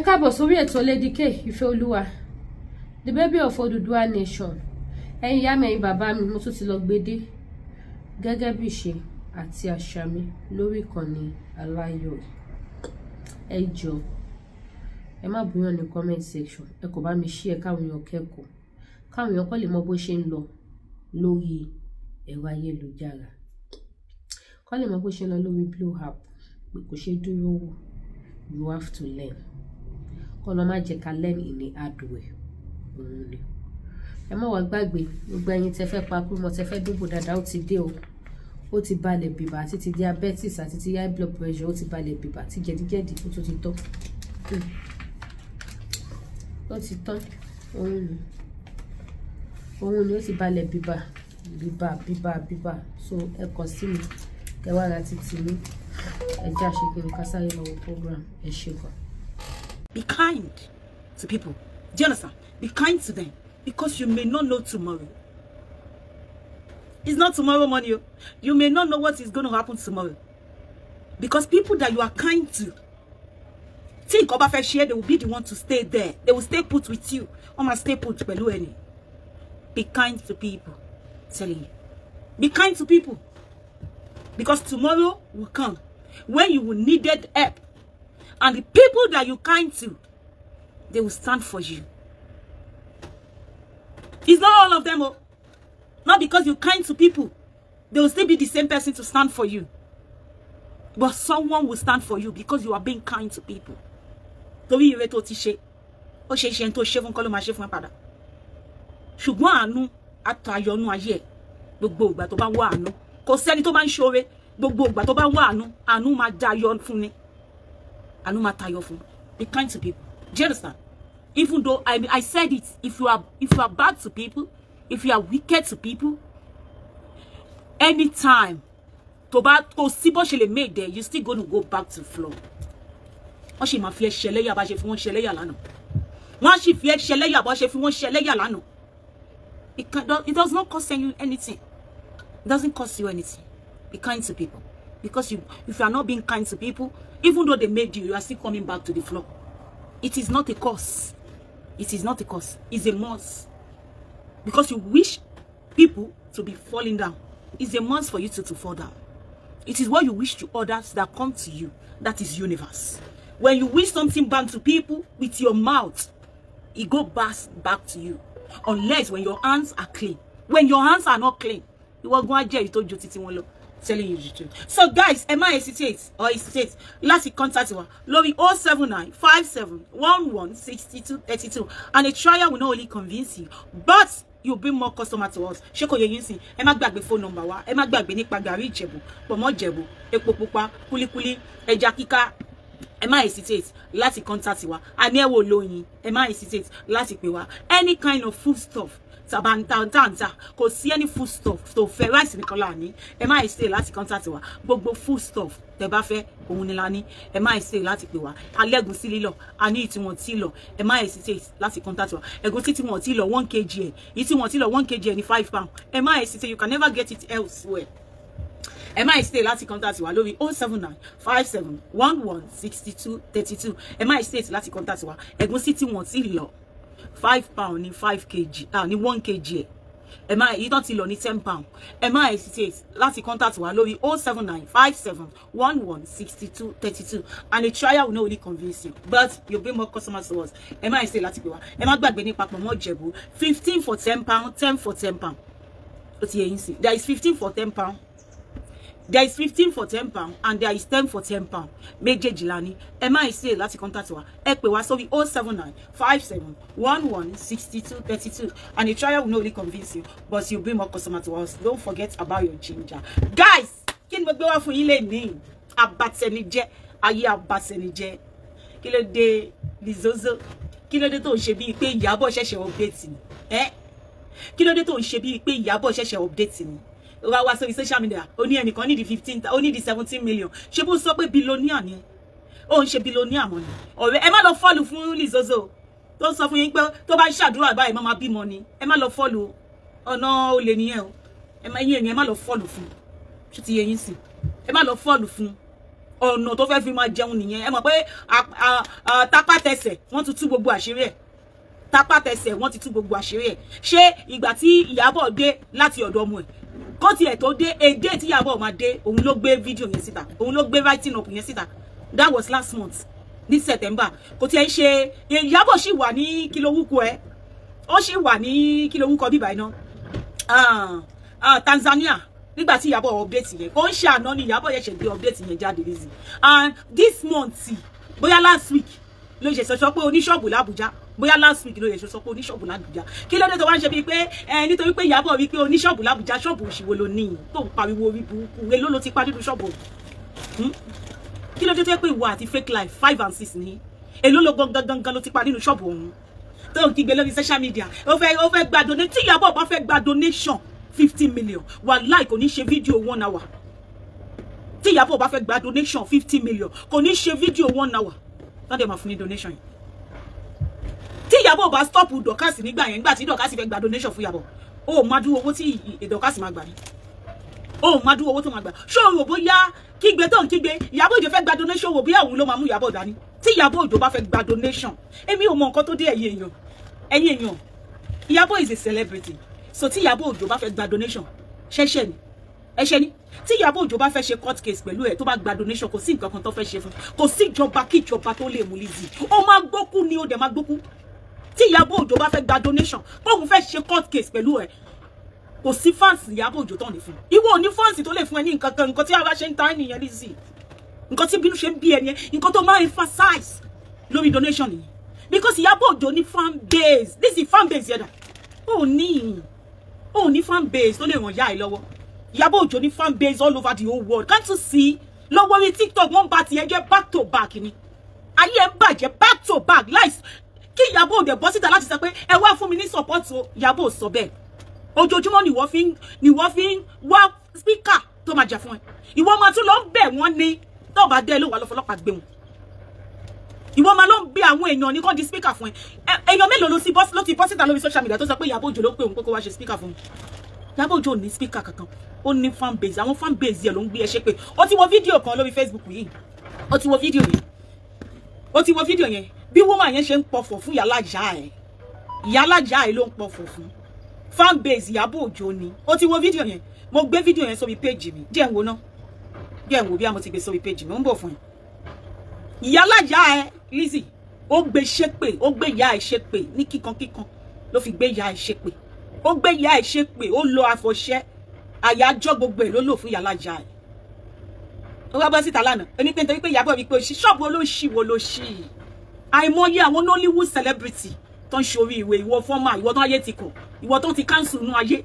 káàbọ̀ sórí ètò Lady K Ifeoluwa, the baby of Oduduwa nation. Ẹ̀yin ìyá mi, ẹ̀yin bàbá mi, mo tún ti lọ gbédé gẹ́gẹ́ bí ìṣe àti àṣà mi lórí ìkànnì aláyọ̀. Ẹ jọ̀ọ́, ẹ má búyàn ní comment section. Ẹ kò bá mi share káwọn èèyàn kẹ́kọ̀ọ́, káwọn èèyàn kọ́ lè mọ bó ṣe ń lọ lórí ẹ̀rọ ayélujára, kọ́ lè mọ bó ṣe ń lọ lórí Blue app. Pé kò ṣe dúró wò, you have to learn. Kọ́ lọ má jẹ́ ká learn in a hard way. Òun ni. Ẹ má wá gbàgbé, gbogbo ẹ̀yin tẹ́ fẹ́ pa kúrú mọ́, tẹ́ fẹ́ dóbò dáadáa, ó ti dé o. Ó ti balẹ̀ bìbà, àti ti diabetes àti ti high blood pressure, ó ti balẹ̀ bìbà, àti jẹ̀díjẹ̀dí ó tún ti tán. Ó ti tán. Òun ni ó ti balẹ̀ bìbà. So ẹ kàn sí mi, kẹ́ wá ra títí mi. Ẹ já ṣe kí n ká sáré lọ́wọ́ program. Ẹ ṣé gan. Be kind to people. Do you understand? Be kind to them, because you may not know tomorrow. It's not tomorrow morning. You may not know what is going to happen tomorrow. Because people that you are kind to, think about fair share, they will be the one to stay there. They will stay put with you. Stay put below any. Be kind to people. I'm telling you. Be kind to people. Because tomorrow will come when you will need help. And the people that you kind to, they will stand for you. It's not all of them. Not because you're kind to people, they will still be the same person to stand for you. But someone will stand for you because you are being kind to people. Torí ire tó ti ṣe, ó ṣe iṣẹ́ tó ṣe fún kọ́ ló máa ṣe fún ẹ padà. Ṣùgbọ́n àánú àtayọ̀nú ayé gbogbo ìgbà tó bá wá àánú. Kò sẹ́ni tó bá ń ṣoore, gbogbo ìgbà tó bá wá àánú máa dayọ̀ fún ni. Àánú máa tayọ̀ fún. Be kind to people. Do you understand? Even though I said it, if you are bad to people, if you are wicked to people, anytime to see bó ṣe lè make there, you still going to go back to the floor. Wọ́n sì máa fi ṣẹlẹ́yà bá ṣe fi wọ́n ṣẹlẹ́yà lánàá. Wọ́n sì fi ṣẹlẹ́yà bá ṣe fi wọ́n ṣẹlẹ́yà lánàá. It does not cost you anything. It doesn't cost you anything. Be kind to people. Because if you are not being kind to people, even though they made you are still coming back to the floor. It is not a cause. It is not a cause. It's a must. Because you wish people to be falling down. It's a must for you to fall down. It is what you wish to others that come to you. That is universe. When you wish something bad to people with your mouth, it goes back to you. Unless when your hands are clean. When your hands are not clean, you will go and jail. You told you telling you the truth. So guys, am I hesitate or hesitate? Last contact one. Lori 079 57 11 62 32. And a trial will not only convince you, but you bring more customer to us. Sheko ye yinsin. Ẹ má gbàgbé phone number wa. Ẹ má gbàgbé nípa gàrí Ìjẹ̀bú, pọ̀mọ́ Ìjẹ̀bú, epo pupa, kúlíkúlí, ẹja kíká. Ẹ má hesitate láti contact wa. Àní ẹ wò lóyin. Ẹ má hesitate láti pè wá. Any kind of food stuff. Tabantanta, kò sí any food stuff tó fẹ́ rice nìkan la ní. Ẹ má hesitate láti contact wa. Gbogbo food stuff tẹ́ bá fẹ́ òun ni la ní. Ẹ má hesitate láti pè wá. Alẹ́gùnsí lílọ̀, àní ìtí wọn tí lọ. Ẹ má hesitate láti contact wa. Ẹ̀gúnsí tí wọn tí lọ 1 kg ẹ̀. Ìtí wọn tí lọ 1 kg ẹ̀ ní £5. Ẹ má hesitate, you can never get it elsewhere. Ẹ má hesitate láti contact wa lórí 079 57 11 62 32. Ẹ má hesitate láti contact wa. Ẹ̀gúnsí tí wọn tí lọ £5 ní 5 kg, ní 1 kg. Ẹ má yìí tán ti lọ ní £10. Ẹ má hesitate láti contact wa lórí 079 57 11 62 32. And the trial will not only convince you, but you'll bring more customers to us. Ẹ má hesitate láti pè wá. Ẹ má gbàgbé nípa pọ̀mọ́ Ìjẹ̀bú, 15 for £10, 10 for £10. Ó ti yé yín sí. There is 15 for £10. There is 15 for £10 and there is 10 for £10. Méjèèjì la ní. Ẹ má hesitate láti contact wa. Ẹ pè wá sórí 079 57 11 62 32. And the trial will not only convince you, but you'll bring more customers to us. Don't forget about your ginger. Guys, kí ni mo gbé wá fún yín lénìí? Abatẹnijẹ́, ayé abatẹnijẹ́. Kí ló dé Lizozo? Kí ló dé tó ń ṣe bíi pé Ìyábọ̀ ṣẹ̀ṣẹ̀ update ni? Kí ló dé tó ń ṣe bíi pé Ìyábọ̀ ṣẹ̀ṣẹ̀ update ni? Wa so social media ó ní ẹnìkan ní di 15, ó ní di 17 million. Ṣé bó sọ pé billionaire ni? Ó ń ṣe billionaire mo ni. Ọ̀rẹ́ ẹ má lọ follow fún Lizozo. Tó sọ fún yín pé tó bá ṣàdúrà báyìí má bímọ ni. Ẹ má lọ follow. Ọ̀nà olè nìyẹn o. Ẹ má yín ẹ má lọ follow fún. Ṣé ti yé yín sí? Ẹ má lọ follow fún. ọ̀nà tó fẹ́ fi máa jẹun nìyẹn. Ẹ mọ̀ pé tapátẹsẹ̀ wọ́n ti tú gbogbo àṣírí ẹ̀. Tapátẹsẹ̀ wọ́n ti tú gbogbo àṣírí ẹ̀. Ṣé ìgbà tí Ìyábọ̀ dé láti ọ̀dọ̀ ọmọ ẹ̀ kó tiẹ̀ tó dé èdè tí Ìyábọ̀ máa dé òun ló gbé fídíò yẹn síta, òun ló gbé writing up yẹn síta. That was last month ní September. Kò tiẹ̀ ṣe Ìyábọ̀ sì wà ní kílówúkọ ẹ̀, ó sì wà ní kílówúkọ bíbá iná Tanzania nígbà tí Ìyábọ̀ update yẹn kò ń ṣe àná ni Ìyábọ̀ yẹn ṣe gbé update yẹn jáde lẹ́sìn. And this month bóyá last week ló ṣe sọ pé oníṣọ́ọ̀bù l'Abuja, bóyá last week ló ṣe sọ pé oníṣọ́ọ̀bù l'Abuja. Kí ló dé tó wá ń ṣe bíi pé nítorí pé Ìyábọ̀ wí pé oníṣọ́ọ̀bù l'Abuja, ṣọ́ọ̀bù òṣìwò ló ní tó ń pariwo orí burúkú èló ló ti pa nínú ṣọ́ọ̀bù. Kí ló dé tó pé ìwọ àti fake life 5 and 6 ní èló ló gangan ló ti pa nínú ṣọ́ọ̀bù ọ̀hún tó ń kígbe lórí social media. Ó fẹ́ gba donation. Tí Ìyábọ̀ bá fẹ́ gba donation 50 million wàláì kò ní ṣe fídíò 1 hour. Tí Ìyábọ̀ bá fẹ́ gba donation 50 million kò ní ṣe fídíò 1 hour. Don't dem fún ní donation yìí. Tí Ìyábọ̀ bá stop Dorcas nígbà yẹn, nígbà tí Dorcas fẹ́ gba donation fún Ìyábọ̀, ó máa dúró owó tí Dorcas máa gbà ní. Ó máa dúró owó tó máa gbà. Ṣé o rò bóyá kígbe tó ń kígbe Ìyábọ̀ Òjó fẹ́ gba donation wò bí òun ló máa mú Ìyábọ̀ dání? Tí Ìyábọ̀ Òjó bá fẹ́ gba donation, èmi ò mọ nǹkan tó dé ẹ̀yin èèyàn. Ìyábọ̀ is a celebrity. So tí Ìyábọ̀ Òjó bá fẹ́ gba donation, ṣẹ̀ṣẹ̀ ni. Ẹ̀ṣẹ̀ ni. Tí Ìyábọ̀ Òjó bá fẹ́ ṣe court case pẹ̀lú ẹ̀ tó bá gba donation kò sí nǹkan kan tó fẹ́ ṣe fún. Kò sí ìjọba kí ìjọba tó lè mú Lizzy. Ó máa gbókú ni ó dẹ̀ máa gbókú. Tí Ìyábọ̀ Òjó bá fẹ́ gba donation, bóun fẹ́ ṣe court case pẹ̀lú ẹ̀. Kò sí fans Ìyábọ̀ Òjó tán ní fún. Ìwọ ò ní fans tó lè fún ẹ ní nǹkan kan, nǹkan tí ara ṣe ń ta ènìyàn Lizzy. Nǹkan tí bínú ṣe ń bí ẹ nìyẹn, nǹkan tó máa emphasize lórí donation nìyẹn. Because Ìyábọ̀ Òjó ní fan base. This is fan base yẹn. Ó ní fan base tó lè ràn yá ẹ lọ́wọ́. Ìyábọ̀ Òjó ní fan base all over the whole world. Can't you see? Lọ́wọ́ ní TikTok wọ́n bá tiẹ̀ jẹ́ back to back ni. Ayé ẹ̀ ń bàjẹ́ back to back. Lies. Kí Ìyábọ̀ Òjó bọ́ síta láti sọ pé ẹ wá fún mi ní support o. Ìyábọ̀ sọ bẹ́ẹ̀. Ojoojúmọ́ ni wọ́n fi ń wá speaker tó máa jà fún ẹ. Ìwọ máa tún lọ ń bẹ̀ wọ́n ní tó bá dé ló wà lọ́fọlọ́pàá gbé wọn. Ìwọ máa lọ ń bí àwọn èèyàn ní kó di speaker fún ẹ. Èèyàn mélòó ló ti bọ́ síta lórí social media tó sọ pé Ìyábọ̀ Òjó ló pé òun pé kó wá ṣe speaker fún mi. Ìyábọ̀ Òjó ní speaker kankan. Ó ní fan base. Àwọn fan base yẹn ló ń gbé ẹ ṣe pé ó ti wo fídíò kan lórí Facebook yìí. Ó ti wo fídíò yẹn. Bí woman yẹn ṣe ń pọ̀fọ̀ fún ìyálàjà ẹ̀ ló ń pọ̀fọ̀ fún. Fan base Ìyábọ̀ Òjó ni. Ó ti wo fídíò yẹn. Mo gbé fídíò yẹn sórí page mi. Jẹ́ n wò ná. Jẹ́ n wò bí a mo ti gbé sórí page mi. Ó ń bọ̀ fún ẹ. Ìyálàjà ẹ̀ Lizzy ó gbé ṣépè, ó gbé ìyá ẹ̀ ṣépè ní kíkan ló fi gbé ìyá ẹ̀ ṣépè. Ó gbé ìyá ẹ̀ ṣépè, ó lo àfọ̀ṣẹ àyájọ́ gbogbo ẹ̀ ló lò fún ìyálàjà ẹ̀. Ó wá bọ́ síta lánàá. Ó ní pé nítorí pé Ìyábọ̀ wípé ṣọ́ọ̀bù olóṣìwò ló ṣì. Àìmọye àwọn Nollywood celebrity tó ń ṣorí ìwé ìwọ fọ́mà, ìwọ tó ayé ti kọ̀, ìwọ tó ti cancel nú ayé.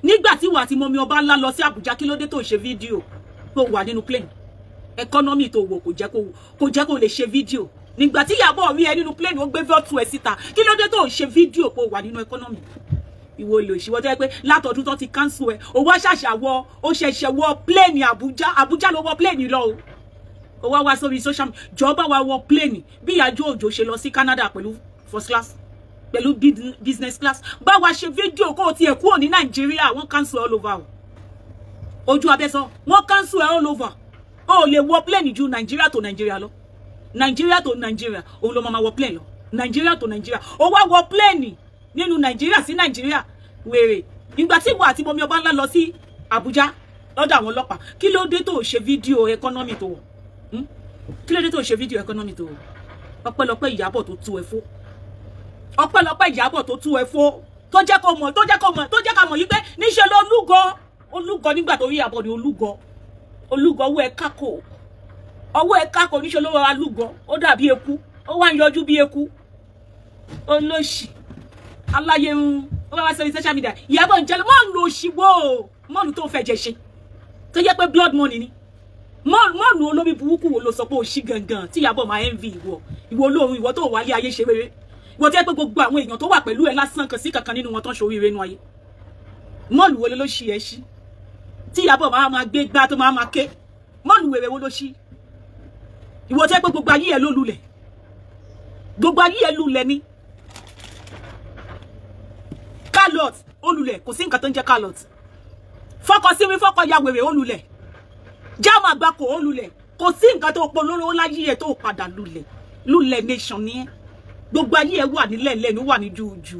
Nígbà tí wà tí Mọ́mì Ọba ńlá lọ sí Àbújá kí ló dé tó ṣe fídíò tó wà nínú plane. Economy tó wò kò jẹ́ kó lè ṣe fídíò. Nígbà tí Ìyábọ̀ rí ẹ nínú plane ó gbé virtue ẹ síta. Kí ló dé tó ṣe fídíò pé ó wà nínú economy. Ìwọ lè ṣìwọ́ tó yẹ pé látọdún tó ti cancel ẹ. Ó wá ṣàṣàwọ̀, ó ṣẹ̀ṣẹ̀ wọ plane Àbújá ló wọ plane lọ o. Ó wá sórí social media. Jọba wá wọ plane bí Ìyábọ̀ Òjó ṣe lọ sí Canada pẹ̀lú first class. Pẹ̀lú business class. Bá wa ṣe fídíò kó ti ẹ̀ kúrò ní Nàìjíríà, wọ́n cancel all over. Ojú abẹ́sọ, wọ́n cancel all over. Ó lè wọ plane ju Nigeria to Nigeria lọ. Nigeria to Nigeria, òun ló máa wọ plane lọ. Nigeria to Nigeria. Ó wá wọ plane nínú Nigeria sí Nigeria. Wèrè. Nígbà tí ìwọ àti Mọ́mì Ọba ńlá lọ sí Abuja lọ́dọ̀ àwọn ọlọ́pàá. Kí ló dé tó ṣe fídíò economy tó wọ̀? Kí ló dé tó ṣe fídíò economy tó wọ̀? Ọpẹ́lọpẹ́ Ìyábọ̀ tó tú ẹ fó. Ọpẹ́lọpẹ́ Ìyábọ̀ tó tú ẹ fó. Tó jẹ́ ká mọ̀ yí pé níṣẹ́ ló olúgọ nígbà tó rí Ìyábọ̀ ní olúgọ ọwọ́ ẹ kákò níṣẹ́ ló wá lúgọ. Ó dàbí eku. Ó wá ń yọjú bí eku. Olóṣì. Aláyé ó wá sórí social media. Ìyábọ̀ ń jẹ́ mọ́ọ̀nù òṣìwò. Mọ́ọ̀nù tó fẹ́ jẹ ṣe. Tó jẹ́ pé blood money ni. Mọ́ọ̀nù olómi burúkú wo ló sọ pé ó ṣí gangan tí Ìyábọ̀ máa envy ìwọ. Ìwọ olóhun ìwọ tó wálé ayé ṣe rere. Ìwọ tó jẹ́ pé gbogbo àwọn èèyàn tó wà pẹ̀lú ẹ lásán kan sí kankan nínú wọn tó ń ṣe oríire nínú ayé. Mọ́ọ̀nù wo ló ṣí ẹ ṣí? Tí Ìyábọ̀ máa gbé gbá tó máa ké. Mọ́ọ̀nù wèrè wo ló ṣí? Ìwọ tó jẹ́ pé gbogbo ayé ẹ ló lulẹ̀. Gbogbo ayé ẹ lulẹ̀ ni. Carlot olulẹ̀ kò sí nǹkan tó ń jẹ́ Carlot. Fọkọ sí mi fọkọ ya wèrè olulẹ̀. Jama àgbákò olulẹ̀. kò sí nǹkan tó polówó láyé ẹ tó padà lulẹ̀ nation ni ẹ gbogbo ayé ẹ wà nílẹ̀ lẹ́nu wà ní jújú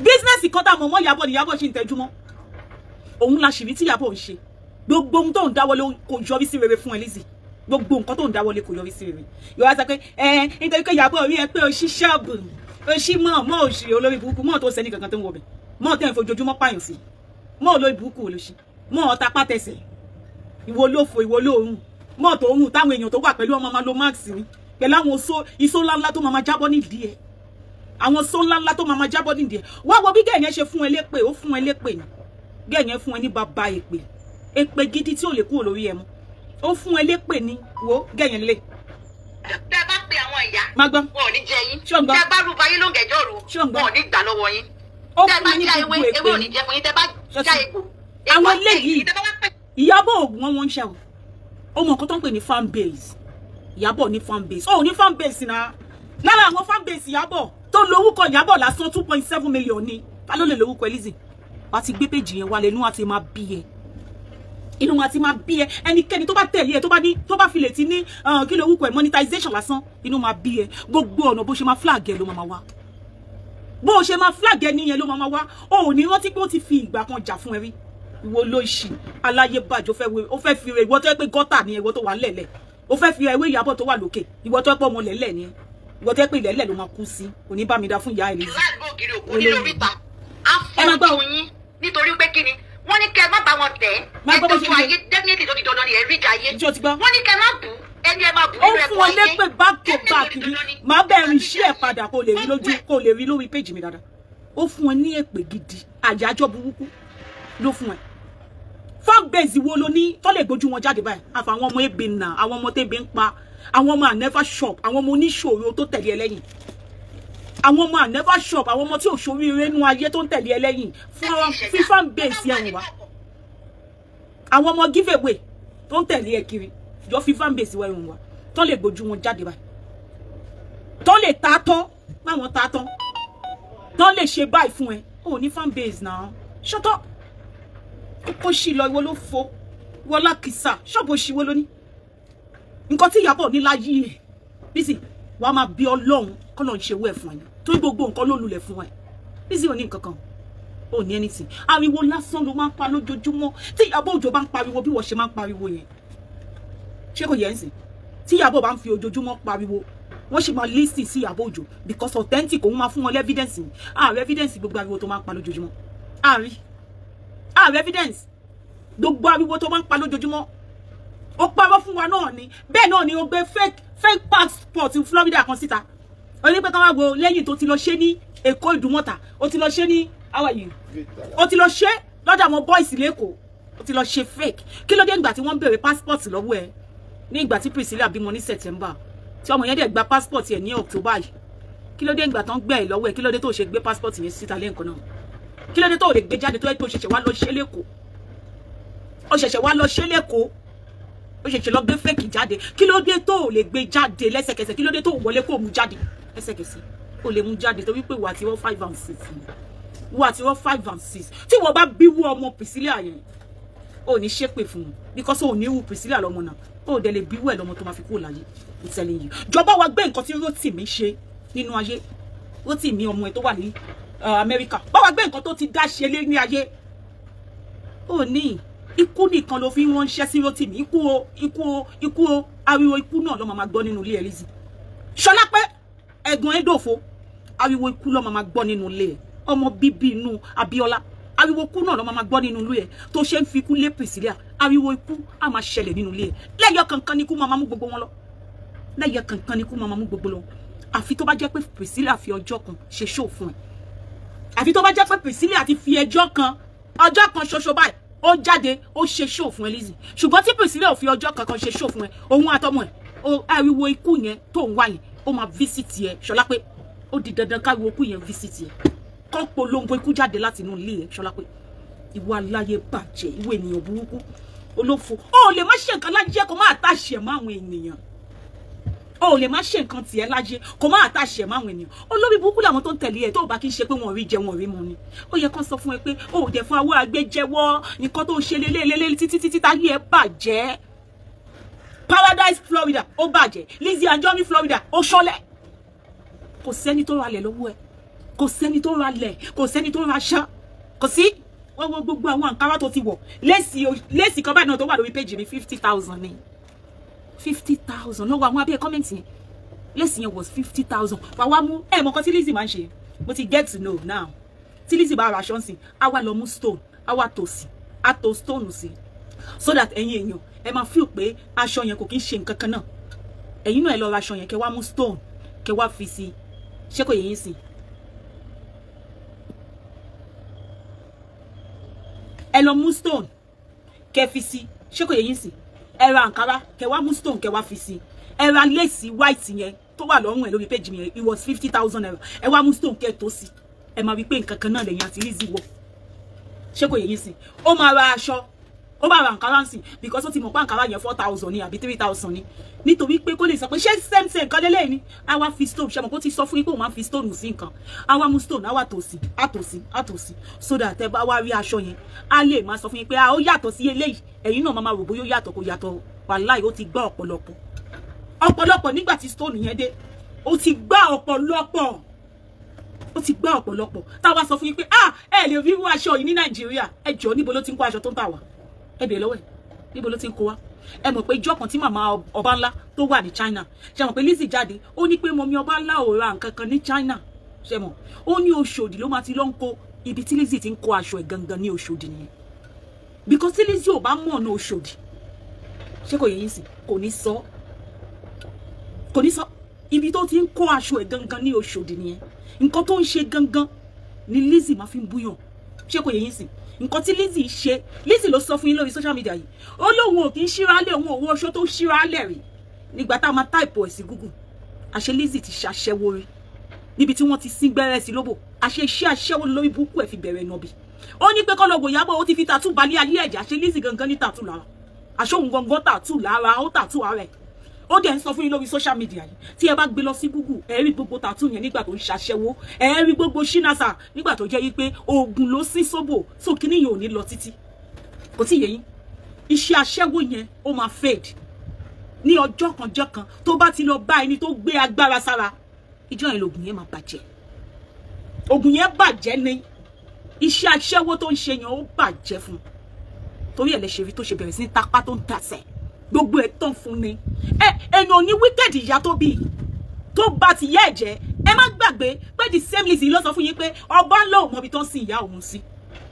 business kan tá mọ̀ mọ́ Ìyábọ̀ ni Ìyábọ̀ ṣì ń tẹjúmọ́ òun la ṣìrí tí Ìyábọ̀ ń ṣe gbogbo ohun tó ń dáwọ́lé kò yọrí sí rere fún ẹ Lizzy gbogbo nǹkan tó ń dáwọ́lé kò yọrí sí rere yóò sọ pé nítorí pé Ìyábọ̀ rí ẹ pé o ṣí ṣọ́ọ̀bù o ṣí mọ́ òṣì olórí burúkú mọ́ tó sẹ́ni kankan tó ń wọbẹ̀ mọ́ tẹ́ ń fojoojúmọ́ pààyàn sí mọ́ olórí burúkú olóṣì mọ́ ọ̀tá pátẹsẹ̀ ìwọ lófo ìwọ lóòrùn mọ́ tó ń táwọn èèyàn tó wà pẹ̀lú ọmọ máa lo max ni pẹ̀lú àwọn iṣó ńláńlá tó máa jábọ́ nídìí ẹ̀ àwọn iṣó ńláńlá tó máa jábọ́ nídìí ẹ̀ wá wo bí gẹ̀ẹ́yẹn ṣe fún ẹ lépè ó fún ẹ lépè ni gẹ̀ẹ́yẹn fún ẹ ní bàbá èpè gidi tí ò lè kúrò lórí ẹ mú ó fún ẹ lépè ni wo gẹ̀ẹ́yẹn lé. tẹ́ bá pe àwọn ìyá wọn ò ní jẹ yín ṣọgbọn tẹ́ bá rúbọ ayé ló ń gẹjọ rú wọn ò ní gbà lọ́wọ́ yín tẹ́ bá já ewé ò ní jẹ fún yín tẹ́ bá já egbò àwọn eléyìí Ìyábọ̀ ògùn wọn ń ṣe ó mọ nǹkan tó ń pè ní fan base Ìyábọ̀ ní fan base ó ní fan base náà lára àwọn fan base Ìyábọ̀ tó lórúkọ Ìyábọ̀ lásán 2.7 million ni ta ló lè lórúkọ Lizzy wá ti gbé péjì yẹn wálé inú àti máa bí ẹ inú àti máa bí ẹ ẹnikẹ́ni tó bá tẹ̀lé ẹ tó bá fi lè ti ní kí lórúkọ ẹ monetization lásán inú máa bí ẹ gbogbo ọ̀nà bó ṣe máa flag ẹ ló máa wá bó ṣe máa flag ẹ nìyẹn ló máa wá ó ní rántí pé ó ti fi ìgbà kan jà fún ẹ rí ìwọ ló ṣì aláyé bàjọ́ ó fẹ́ fi ìwọ tó yẹ pé gọ́tà ni ìwọ tó wà lẹ̀lẹ̀ ó fẹ́ fi ewé Ìyábọ̀ tó wà lókè ìwọ tó yẹ pé ọmọ lẹ̀lẹ̀ ni ìwọ tó yẹ pé ilẹ̀lẹ̀ ló máa kú sí kò ní bá mi dá fún ìyá ẹ̀ Lizzy. láàbò ògiri òkú ní oríta á fọ́ yín nítorí pé kí ni wọ́n ní kẹ́ má bá wọn tẹ̀ ẹ́ tó ayé definitely tó di dandan ni ẹ̀ rí ìjà ayé wọ́n ní kẹ́ má bù ẹni ẹ má bù nínú ẹ̀kọ́ ayé ó fún ọ lépè back to back ni máa bẹ̀rẹ̀ iṣẹ́ ẹ̀ padà kó lè rí lójú kó lè rí lórí péjì mi dáadáa ó fún ẹ ní èpè gidi àyájọ́ burúkú ló fún ẹ fan base wo ló ní tó lè gbójú wọn jáde báyìí àfa àwọn ọmọ ebe nà àwọn ọmọ tẹ́bi ń pa àwọn ọmọ never shop àwọn ọmọ oníṣòro tó tẹ̀lé ẹlẹ́yìn àwọn ọmọ never shop àwọn ọmọ tí ò ṣoríire nínú ayé tó ń tẹ̀lé ẹlẹ́yìn fún fan base ẹ̀hún wa àwọn ọmọ giveaway tó ń tẹ̀lé ẹ kiri jọ fi fan base ẹ̀hún wa tó lè gbójú wọn jáde báyìí tó lè ta tán máwọn ta tán tó lè ṣe báyìí fún ẹ ò ní fan base náà shut up kó ṣì lọ ìwọ ló fo wọlá kìsà ṣọ́bù òṣìwọ́ lóní nǹkan tí Ìyábọ̀ ní láyé ẹ̀ Lizzy wàá máa bí Ọlọ́run kọ́ lọ́n ṣe owó ẹ̀ fún ẹ torí gbogbo nǹkan ló lulẹ̀ fún ẹ Lizzy ò ní nǹkan kan ò ní anything ariwo lásán ló máa ń pa lójoojúmọ́ tí Ìyábọ̀ Òjó bá ń pariwo bí wọ́n ṣe máa ń pariwo yẹn ṣé kò yẹ ń sìn tí Ìyábọ̀ bá ń fi ojoojúmọ́ pariwo wọ́n ṣe máa listen sí Ìyábọ̀ Òjó because authentic òun máa fún wọn lẹ́fídẹ́ǹsì ààrẹ evidence gbogbo ariwo tó máa ń pa lójoojúmọ́ evidence gbogbo ariwo tó máa ń pa lójoojúmọ́ ó parọ́ fún wa náà ni bẹ́ẹ̀ náà ni ó gbé fake passport in Florida kan síta ó ní pé ká wá wo lẹ́yìn tó ti lọ ṣe ní Èkó Ìdúmọ̀tà ó ti lọ ṣe ní how are you ó ti lọ ṣe lọ́dọ̀ àwọn boys lẹ́kọ̀ọ́ ó ti lọ ṣe fake kí ló dé ìgbà tí wọ́n ń béèrè passport lọ́wọ́ ẹ ní ìgbà tí Priscilla bímọ ní September tí ọmọ yẹn dẹ̀ gba passport ẹ̀ ní October yìí kí ló dé ìgbà tán gbẹ̀ ẹ̀ lọ́wọ́ ẹ kí ló dé tó ṣe gbé passport yẹn síta lẹ́ǹkan náà kí ló dé tó lè gbé jáde tó yẹ tó ṣẹ̀ṣẹ̀ wá lọ ṣe lẹ́kọ̀ọ́ ó ṣẹ̀ṣẹ̀ wá lọ ṣe lẹ́kọ̀ọ́ ó ṣẹ̀ṣẹ̀ lọ gbé fake jáde kí ló dé tó lè gbé jáde lẹ́sẹ̀kẹsẹ̀ kí ló dé tó wọlé kó mú jáde lẹ́sẹ̀kẹsẹ̀ ó lè mú jáde torí pé wà tí wọ́n 5 and 6 wà tí wọ́n 5 and 6 tí wọ́n bá bíwú ọmọ Priscilla yẹn ó ní ṣépè fún un because ó ní wù Priscilla lọ́mọ náà ó dẹ̀ lè bíwú ẹ̀ lọ́mọ tó máa fi kúrò láyé I'm telling you jọba wa gbé nǹkan tí Rótìmí ṣe nínú ayé Rótìmí ọmọ ẹ̀ tó wà ní Amẹ́ríkà bá wa gbé nǹkan tó ti dá ṣe lé ní ayé ó ní ikú nìkan ló fi wọ́n ṣẹ́ sí Rótìmí ikú o ariwo ikú náà ló máa gbọ́ nínú ilé ẹ̀ Lizzy ṣọlá pé ẹ̀gbọ́n ẹ̀dọ̀fo ariwo ikú ló máa gbọ́ nínú ilé ẹ̀ ọmọ bíbí inú Abíọ́lá ariwo ikú náà ló máa gbọ́ nínú ilé ẹ̀ tó ṣe ń fi ikú lé Priscilla ariwo ikú á máa ṣẹlẹ̀ nínú ilé ẹ̀ lẹ́yọ kankan ni ikú máa mú gbogbo wọn lọ lẹ́yọ kankan ni ikú máa mú gbogbo lọ àfi tó bá jẹ́ pé Priscilla fi ọjọ́ kan ṣe ṣó fún ẹ àfi tó bá jẹ́ pé Priscilla ti fi ọjọ́ kan ṣoṣo báyìí ó jáde ó ṣe ṣó fún ẹ Lizzy ṣùgbọ́n tí Priscilla ò fi ọjọ́ kankan ṣe ṣó fún ẹ òun àtọmọ ẹ ó ariwo ikú yẹn tó ń wá yẹn ó máa visit ẹ ṣọlá pé ó di dandan káriwo ikú yẹn visit ẹ kọ́ polongo ikú jáde láti inú ilé ẹ ṣọlá pé ìwọ aláyé bàjẹ́ ìwọ ènìyàn burúkú olófo ó lè má ṣe nǹkan lájẹ́ kó má àtàṣe mọ́ àwọn ènìyàn ó lè má ṣe nǹkan tiẹ̀ lájẹ́ kó má àtàṣe mọ́ àwọn ènìyàn olórí burúkú làwọn tó ń tẹ̀lé ẹ tó bá kí n ṣe pé wọn rí jẹ wọn rí mu ni ó yẹ kán sọ fún ẹ pé ó dẹ̀ fún awọ àgbéjẹwọ́ nǹkan tó ṣe lélẹ́lẹ́lẹ́ títí táyé ẹ bàjẹ́ Paradise Florida ó bàjẹ́, Lizzy Anjorin Florida ó ṣọlẹ̀. Kò sẹ́ni tó ralẹ̀ lọ́wọ́ ẹ̀, kò sẹ́ni tó ralẹ̀, kò sẹ́ni tó raṣá, kò sí. Wọ́n gbogbo àwọn àǹkárá tó ti wọ̀ lẹ́sì kan báyìí náà tó wà lórí péjì mi 50,000 ni 50,000 lọ́wọ́ àwọn abẹ́ kọ́mẹ́ǹtì yẹn lẹ́sì yẹn was 50,000 wà wá mú ẹ̀ mọ́kàn tí Lizzy máa ń ṣe mo ti get to know now tí Lizzy bá ra aṣọ ń sìn á wá lọ mú stone á wá tò sí á tò stone sí so that ẹ̀yin èèyàn ẹ máa feel pé aṣọ yẹn kò kí ń ṣe nǹkan kan náà ẹ̀yin náà ẹ lọ ra aṣọ yẹn kẹ́ wá mú stone kẹ́ wá fi sí ṣé kò yẹ yín sìn. Ẹ lọ mú stone kẹ́ fi sí ṣé kò yẹ yín sí ẹ ra àǹkárá kẹ́ wá mú stone kẹ́ wá fi sí ẹ ra lace white yẹn tó wà lọ́rùn ẹ lórí page mi yẹn it was 50,000 naira ẹ wá mú stone kẹ́ tó sí ẹ máa wí pé nǹkan kan náà lẹ́yìn àti Lizzy wọ̀ ṣé kò yẹ yín sí ó máa ra aṣọ ó máa ra àǹkárá sí because ó ti mọ̀ pé àǹkárá yẹn 4,000 ni àbí 3,000 ni nítorí pé kó lè sọ pé ṣé same kan lélẹ́yìn ni a wá fi stone ṣe mọ̀ kó ti sọ fún yín pé òun máa fi stone sí nǹkan a wá mú stone a wá tò sí so that ẹ bá wá rí aṣọ yẹn a lè máa sọ fún yín pé ó yàtọ̀ sí eléyìí ẹ̀yin náà máa rò bóyá ó yàtọ̀ kò yàtọ̀ wàláì ó ti gbá ọ̀pọ̀lọpọ̀ nígbà tí stone yẹn dé ó ti gbá ọ̀pọ̀lọpọ̀ táwa sọ fún yín pé ẹ lè rí irú aṣọ yìí ní Nàìjíríà ẹ jọ̀ọ́ níbo ló ti ń kó aṣọ tó ń tà wá ẹ bèèrè lọ́wọ́ ẹ̀ níbo ló ti ń kó wá ẹ mọ̀ pé ìjọ kan tí màmá ọba ńlá tó wà ní China ṣe mọ̀ pé Lizzy jáde ó ní pé mọ̀mí ọba ńlá ò ra nǹkan kan ní China ṣe mọ̀ ó ní Òṣòdì ló máa ti lọ ń kó ibi tí Lizzy ti ń kó aṣọ ẹ̀ gangan ní Òṣòdì nìyẹn because tí Lizzy ò bá mọ̀ ọ̀nà Òṣòdì ṣé kò yẹ yín sí kò ní sọ ibi tó ti ń kó aṣọ ẹ̀ gangan ní Òṣòdì nìyẹn nǹkan tó ń ṣe gangan ni Lizzy máa fi ń búyàn ṣé kò yẹ yín sí nǹkan tí Lizzy ṣe Lizzy ló sọ fún yín lórí social media yìí ó lóun ò kí ń ṣíralẹ̀ òun òwò ọṣọ tó ṣíralẹ̀ rí nígbà tá a máa táìpù ẹ̀ sí Google àṣẹ Lizzy ti ṣàṣẹwó rí níbi tí wọ́n ti sín gbẹ́rẹ́ sí lóbò àṣẹ iṣẹ́ àṣẹwó lórí burúkú ẹ̀ fi bẹ̀rẹ̀ nọbì ó ní pé kọ́lọ́gbò Ìyábọ̀ ó ti fi tàtú balẹ̀ ayé ẹ̀jẹ̀ àṣẹ Lizzy gangan ní tàtú lára àṣọ òun gangan tàtú lára ó tàtú ara ẹ̀ ó dẹ̀ ń sọ fún yín lórí social media yìí tí ẹ bá gbé lọ sí Google ẹ rí gbogbo tàtú yẹn nígbà tó ń ṣàṣẹwó ẹ rí gbogbo ṣínàṣà nígbà tó jẹ́ wípé oògùn ló sí sóbò so kíní yìí ò ní lọ títí kò tí ì yé yín iṣẹ́ aṣẹ́wó yẹn ó máa fade ní ọjọ́ kan tó bá ti lọ bá ẹni tó gbé agbára sára ìjọ yẹn lògùn yẹn máa bàjẹ́ oògùn yẹn bàjẹ́ ni iṣẹ́ aṣẹ́wó tó ń ṣe yẹn ó bàjẹ́ fún torí ẹ̀ lè ṣe rí tó ṣe bẹ̀rẹ̀ sí ní tapá tó ń tasẹ̀ gbogbo ẹ̀ tán fún ni èèyàn ní wicked ìyá tó bí tó bá ti yẹ ẹ̀jẹ̀ ẹ má gbàgbé pé the same Lizzy ló sọ fún yín pé ọba ńlá ò mọbi tó ń sin ìyá òun sí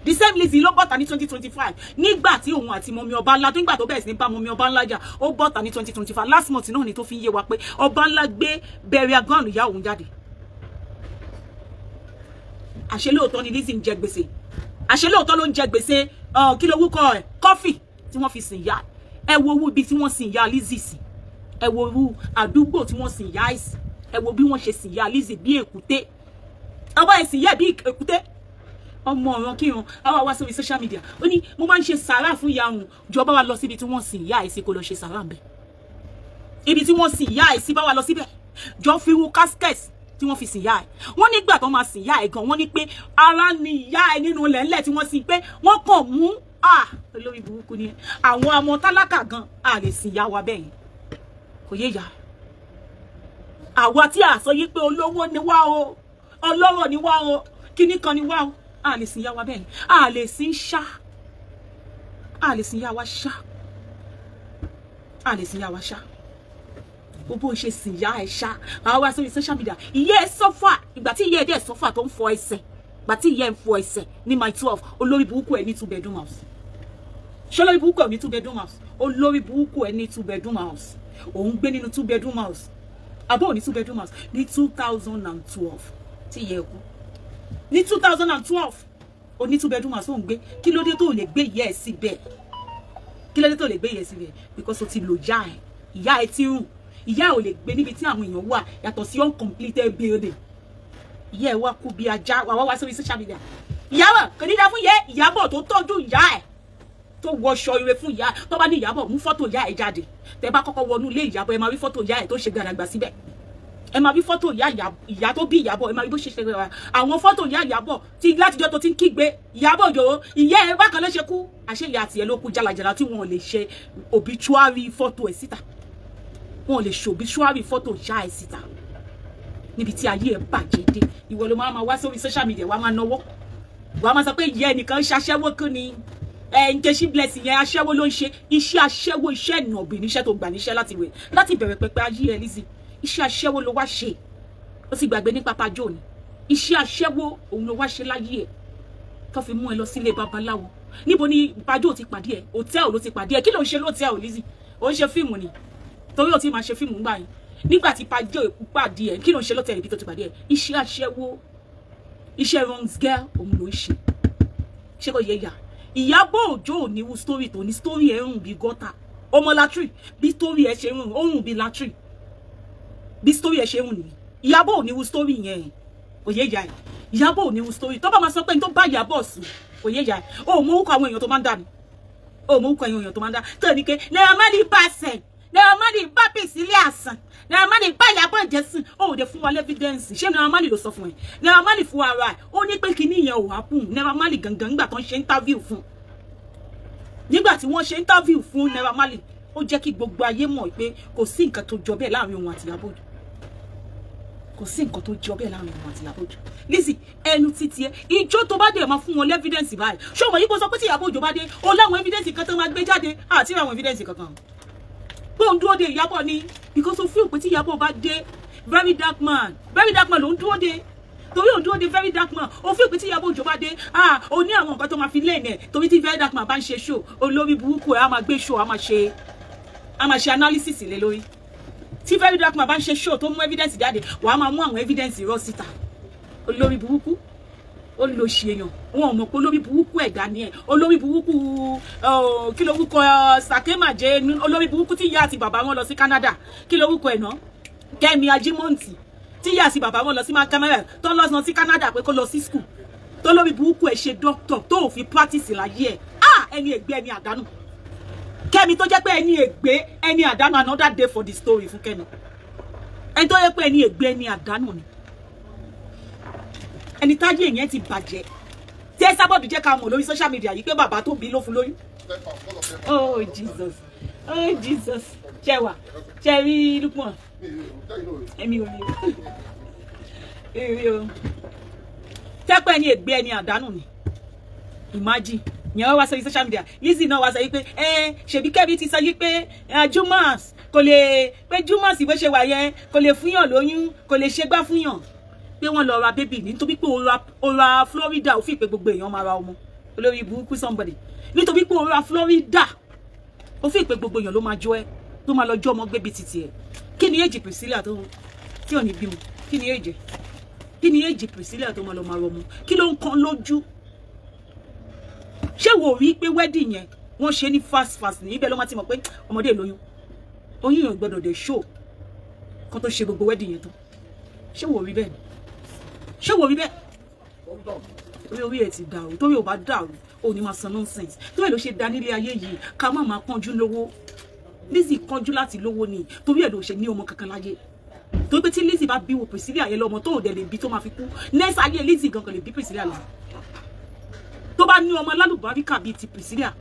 the same Lizzy ló bọ́ta ní 2025 nígbà tí òun àti mọ̀mí ọba ńlá tó nígbà tó bẹ̀rẹ̀ sí ní bá mọ̀mí ọba ńlá jà ó bọ́ta ní 2025 last month náà ni tó fi ń yé wa pé ọba ńlá gbé burial ground ìyá òun jáde àṣẹ lóòótọ́ ni Lizzy ń jẹ gbèsè àṣẹ lóòótọ́ ló ń jẹ gbèsè kí ló wúkọ ẹ̀ kọ́fì tí wọ́n fi sin ìyá ẹ wo owó ibi tí wọ́n sin ìyá Lizzy sí ẹ wo irú àdúgbò tí wọ́n sin ìyá àìsí ẹ wo bí wọ́n ṣe sin ìyá Lizzy bí èkúté ọba ẹ̀ sin ìyá bí èkúté ọmọ ọ̀ràn kíran àwa wá sórí social media ó ní mo máa ń ṣe sàárà fún ìyá òun jọba wa lọ síbi tí wọ́n sin ìyá àìsí kó lọ ṣe sàárà ń bẹ̀ ibi tí wọ́n sin ìyá àìsí bá wa lọ síbẹ̀ jọ fi irú casket tí wọ́n fi sin ìyá ẹ̀ wọ́n nígbà tó máa sin ìyá ẹ̀ gan wọ́n ní pé ara ni ìyá ẹ̀ nínú lẹ́lẹ̀ tí wọ́n sin pé wọ́n kàn mú olórí burúkú ni àwọn ọmọ tálákà gan a lè sin ìyá wa bẹ́ẹ̀ yẹn kò yé ya àwa tí a sọ yí pé olówó ni wá o ọlọ́rọ̀ ni wá o kíní kan ni wá o a lè sin ìyá wa bẹ́ẹ̀ yẹn a lè sin ṣá a lè sin ìyá wa ṣá a lè sin ìyá wa ṣá bó ṣe sin ìyá ẹ̀ ṣá àwọn wá sórí social media ìyá ẹ̀ sọ́fà ìgbà tí ìyá ẹ̀ dẹ̀ sọ́fà tó ń fọ ẹsẹ̀ ìgbà tí ìyá ẹ̀ ń fọ ẹsẹ̀ ní my 12 olórí burúkú ẹ̀ ní 2 bedroom house ṣé olórí burúkú ẹ̀ ní 2 bedroom house olórí burúkú ẹ̀ ní 2 bedroom house òun gbé nínú 2 bedroom house àbọ̀ ní 2 bedroom house ní 2012 tí ìyá ẹ̀ kú ní 2012 ó ní 2 bedroom house òun gbé kí ló dé tó lè gbé ìyá ẹ̀ síbẹ̀ kí ló dé tó lè gbé ìyá ẹ̀ síbẹ̀ because ó ti lò ìyá ẹ̀ ti rùn ìyá ò lè gbé níbi tí àwọn èèyàn wà yàtọ̀ sí uncompleted building ìyá ẹ̀ wá kú bí ajá wá sórí social media ìyàwó kò ní dá fún Ìyábọ̀ tó tọ́jú ìyá ẹ̀ tó wọṣọ ire fún ìyá tó bá ní Ìyábọ̀ mú fọ́tò ìyá ẹ̀ jáde tẹ́ bá kọ́kọ́ wọnú ilé Ìyábọ̀ ẹ máa rí fọ́tò ìyá ẹ̀ tó ṣe gàdàgbà síbẹ̀ ẹ máa rí fọ́tò ìyá tó bí Ìyábọ̀ ẹ máa rí bó ṣe ṣe gàdàgbà àwọn fọ́tò ìyá Ìyábọ̀ tí látijọ́ tó ti ń kígbe Ìyábọ̀ Òjó ìyá ẹ̀ bákan ló ṣe kú àṣẹ ìyá tiẹ̀ ló kú jálajàla tí wọn ò lè ṣe obituary fọ́tò ẹ̀ síta wọn lè show obituary photo já ẹ síta níbi tí ayé ẹ bàjẹ́ dé ìwọ ló máa wá sórí social media wá máa náwó wá máa sọ pé ìyá ẹnìkan ṣaṣẹ́wó kan ni Nkechi Blessing yẹn aṣẹ́wó ló ń ṣe iṣẹ́ aṣẹ́wó iṣẹ́ ìnàbì níṣẹ́ tó gbà níṣẹ́ láti bẹ̀rẹ̀ pẹpẹ ayé ẹ Lizzy iṣẹ́ aṣẹ́wó ló wá ṣe ó sì gbàgbé ní Papa Joe ni iṣẹ́ aṣẹ́wó òun ló wá ṣe láyé ẹ tó fi mú ẹ lọ sílé babaláwo níbo ni Papa Joe ti pàdé ẹ hòtẹ́ẹ̀lì ló ti pàdé ẹ kí ló ń ṣe lóòtẹ́ẹ̀lì Lizzy ó ń ṣe fíìmù ni torí ó ti máa ṣe fíìmù ńgbà yẹn nígbà tí Papa Joe pàdé ẹ kí ló ń ṣe lóòtẹ́ẹ̀lì bí tó ti pàdé ẹ iṣẹ́ aṣẹ́wó iṣẹ́ runs girl òun ló ń ṣe kò yẹ yà Ìyábọ̀ Òjó ò ní wú story tó ní story ẹ̀ rùn bí gọ́tà ọmọ latri bí story ẹ̀ ṣe rùn ó rùn bí latri bí story ẹ̀ ṣe rùn nìyí Ìyábọ̀ ò ní wú story yẹn kò yẹ yà ẹ̀ Ìyábọ̀ ò ní wú story tó bá máa sọ pé ní tó bá Ìyábọ̀ sùn kò yẹ yà ẹ̀ ó mọ orúkọ àwọn èèyàn tó máa ń dà ní ó mọ orúkọ àwọn èèyàn tó máa ń dà tó ní pé Naira Marley pàṣẹ Naira Marley bá pèsè ilé àsàn Naira Marley bá Ìyábọ̀ Jẹ́sìn ó dé fún wa lẹ́fídẹ́ǹsì ṣé Naira Marley ló sọ fún ẹ Naira Marley fún ara ẹ ó ní pé kíní yẹn ò happen Naira Marley gangan nígbà tó ń ṣe interview fún nígbà tí wọ́n ṣe interview fún Naira Marley ó jẹ́ kí gbogbo ayé mọ̀ pé kò sí nǹkan tó jọ bẹ́ẹ̀ láàrin òun àti Ìyábọ̀ Òjó kò sí nǹkan tó jọ bẹ́ẹ̀ láàrin òun àti Ìyábọ̀ Òjó Lizzy ẹnu títí ẹ ìjọ tó bá dé máa fún wọn evidence báyìí ṣé ọmọ yìí kò sọ pé tí Ìyábọ̀ Òjó bá dé ó láwọn evidence kan tó máa gbé jáde àti àwọn evidence kankan pé òun dúró de Ìyábọ̀ ni because ó feel pé tí Ìyábọ̀ bá dé very dark man ló ń dúró de torí òun dúró de very dark man ó feel pé tí Ìyábọ̀ Òjó bá dé ó ní àwọn nǹkan tó máa fi lẹ́yìn ẹ̀ torí tí very dark man bá ń ṣe show olórí burúkú ẹ̀ á máa gbé show á máa ṣe analysis lé lórí tí very dark man bá ń ṣe show tó mú evidence jáde wàá máa mú àwọn evidence irọ́ síta olórí burúkú ó lò ṣe èèyàn wọn ò mọ̀ pé olórí burúkú ẹ̀dá ni ẹ̀ olórí burúkú kí lórúkọ Sàkémàjẹ olórí burúkú tí ìyá àti bàbá wọn lọ sí Canada kí lórúkọ ẹ̀ náà Kẹ́mi Ajímọ̀ǹtì tí ìyá àti bàbá wọn lọ sí Cameroon tó lọ sí Canada pé kó lọ sí school tó lórí burúkú ẹ̀ ṣe doctor tó ò fi practice láyé ẹ̀ ẹni ègbé ẹni àdánù Kẹ́mi tó jẹ́ pé ẹni ègbé ẹni àdánù another day for the story fún Kẹ́mi ẹni tó jẹ́ pé ẹni ègbé ẹni àdánù ni ẹni táyé yẹn ti bàjẹ́ tí ẹ sábọ̀dù jẹ́ ká mọ̀ lórí social media yìí pé bàbá tó bí ló fún lóyún oh Jesus ṣẹwà ṣe rí Lukman èmi ò rí o tẹ́pẹ́ ẹni ègbé ẹni àdánù ni imagine yẹn wá sọ social media Lizzy náà wá sọ yìí pé ṣèbí Kẹ́mi ti sọ yìí pé Jumas kò lè pé Jumas bó ṣe wà yẹn kò lè fúnyàn lóyún kò lè ṣègbà fúnyàn pé wọ́n lọ ra baby nítorí pé ó ra Florida ó fi pé gbogbo èèyàn máa ra ọmọ olórí burúkú somebody nítorí pé ó ra Florida ó fi pé gbogbo èèyàn ló máa jọ ẹ tó máa lọ jọ ọmọ gbébi títì ẹ kí ni èjì Priscilla tó tí ò ní bímọ kí ni èjì Priscilla tó máa lọ máa rọmọ kí ló ń kan lójú ṣé wò rí pé wedding yẹn wọ́n ṣe ní fast ní ibẹ̀ ló máa ti mọ̀ pé ọmọdé lóyún oyún yẹn gbọ́dọ̀ dé show kan tó ṣe gbogbo wedding yẹn tó ṣé wò rí bẹ́ẹ̀ ṣé wò rí bẹ́ẹ̀ orí ẹ̀ ti dàrú torí ò bá dàrú ò ní máa san nonsense torí ẹ̀ ló ṣe dá nílé ayé yìí ká má máa kánjú lówó Lizzy kánjú láti lówó ni torí ẹ̀ ló ṣe ní ọmọ kankan láyé torí pé tí Lizzy bá bí wo Priscilla yẹn lọ́mọ tó ò dẹ̀ lè bí tó máa fi kú next ayé Lizzy gangan lè bí Priscilla lọ tó bá ní ọmọ lálùbáríkà bíi ti Priscilla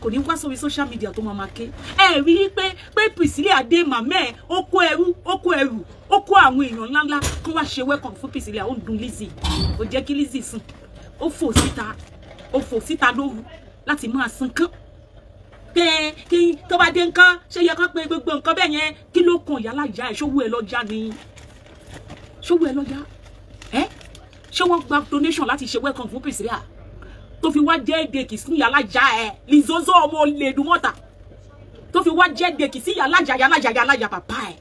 kò ní wá sórí social media tó máa ké ẹ rí pé Priscilla dé màmá ẹ ó kó ẹrú ó kó àwọn èèyàn ńláńlá kó wá ṣe welcome fún Priscilla ó ń dùn Lizzy ó jẹ́ kí Lizzy sùn ó fò síta lóru láti máa sùn kán pé kí tó bá dé nǹkan ṣe yẹ kán pé gbogbo nǹkan bẹ́ẹ̀ yẹn kí ló kan ìyá láyà ẹ̀ ṣówó ẹ lọ́jà ni ṣówó ẹ lọ́jà ṣé wọ́n gba donation láti ṣe welcome fún Priscilla tó fi wá jẹ́ èdèkì sí ìyá láyà ẹ̀ Lizozo ọmọ olè dùmọ́ta tó fi wá jẹ́ èdèkì sí ìyá láyà bàbá ẹ̀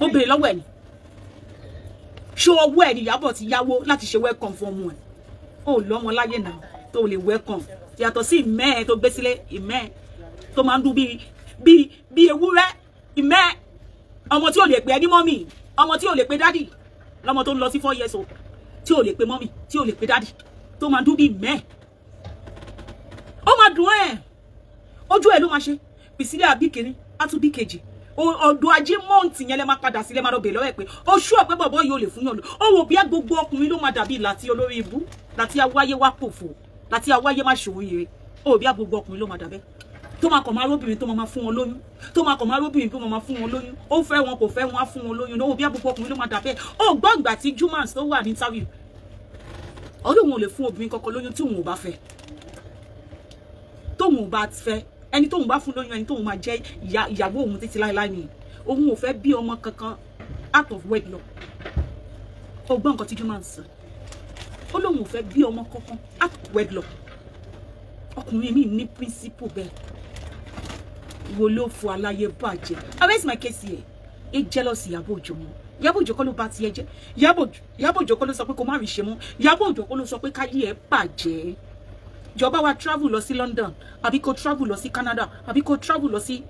ó bèrè lọ́wọ́ ẹ̀ ni ṣé owó ẹ̀ ni Ìyábọ̀ ti yáwó láti ṣe welcome fún ọmọ ẹ̀ ó lọ́mọ láyé náà tó lè welcome yàtọ̀ sí ìmẹ́ ẹ̀ tó gbé sílé ìmẹ́ ẹ̀ tó máa ń dún bí ewúrẹ́ ìmẹ́ ẹ̀ ọmọ tí ò lè pè ẹ́ ní mọ́mì ọmọ tí ò lè pè dádì lọ́mọ tó ń lọ sí 4 years old tí ò lè pè mọ́mì tí ò lè pè dádì tó máa dún bí ìmẹ́ ẹ̀ ó máa dùn ẹ̀ ojú ẹ̀ ló máa ṣe Priscilla bí kìíní á tún bí kejì ọ̀dọ̀ ajé mọ́ǹtì yẹn lẹ máa padà sílẹ̀ máa lọ bèèrè lọ́wọ́ ẹ̀ pé ó ṣú ọ̀pẹ́ bọ̀bọ̀ yóò lè fún yàn lọ ó wò bí gbogbo ọkùnrin ló máa dàbí láti olórí ibú láti awáyé wá pòfò láti awáyé má ṣòwò ire ó bí gbogbo ọkùnrin ló máa dàbẹ́ tó máa kàn máa róbìnrin tó máa fún wọn lóyún, tó máa kàn máa róbìnrin tó máa fún wọn lóyún, ó fẹ́ wọn kò fẹ́ wọn á fún wọn lóyún, lówó bí àbúkọ ọkùnrin ló máa dàbẹ́. Ó gbọ́ ìgbà tí Jumans tó wà ní interview, ọdún wọn ò lè fún obìnrin kankan lóyún tí òun ò bá fẹ́, tóun ò bá fẹ́, ẹni tóun bá fún lóyún, ẹni tóun máa jẹ́ ìyàwó òun títí láéláé ni, òun ò fẹ́ bí ọmọ kankan out of wedlock. Ó gbọ́ nǹkan tí Jumans sọ, ó lóun ò fẹ́ bí ọmọ kankan out of wedlock. Ọkùnrin mi ní principle bẹ́ẹ̀. Wo ló fún aláyé bàjẹ́. Where's my case here? A jealous Ìyábọ̀ Òjó mọ́. Ìyábọ̀ Òjó kọ́ ló bá tiẹ̀ jẹ́. Ìyábọ̀ Òjó kọ́ ló sọ pé kó má rí ṣe mọ́. Ìyábọ̀ Òjó kọ́ ló sọ pé káyé ẹ̀ bàjẹ́. Jọba wa travel lọ sí London, àbí kó travel lọ sí Canada, àbí kó travel lọ sí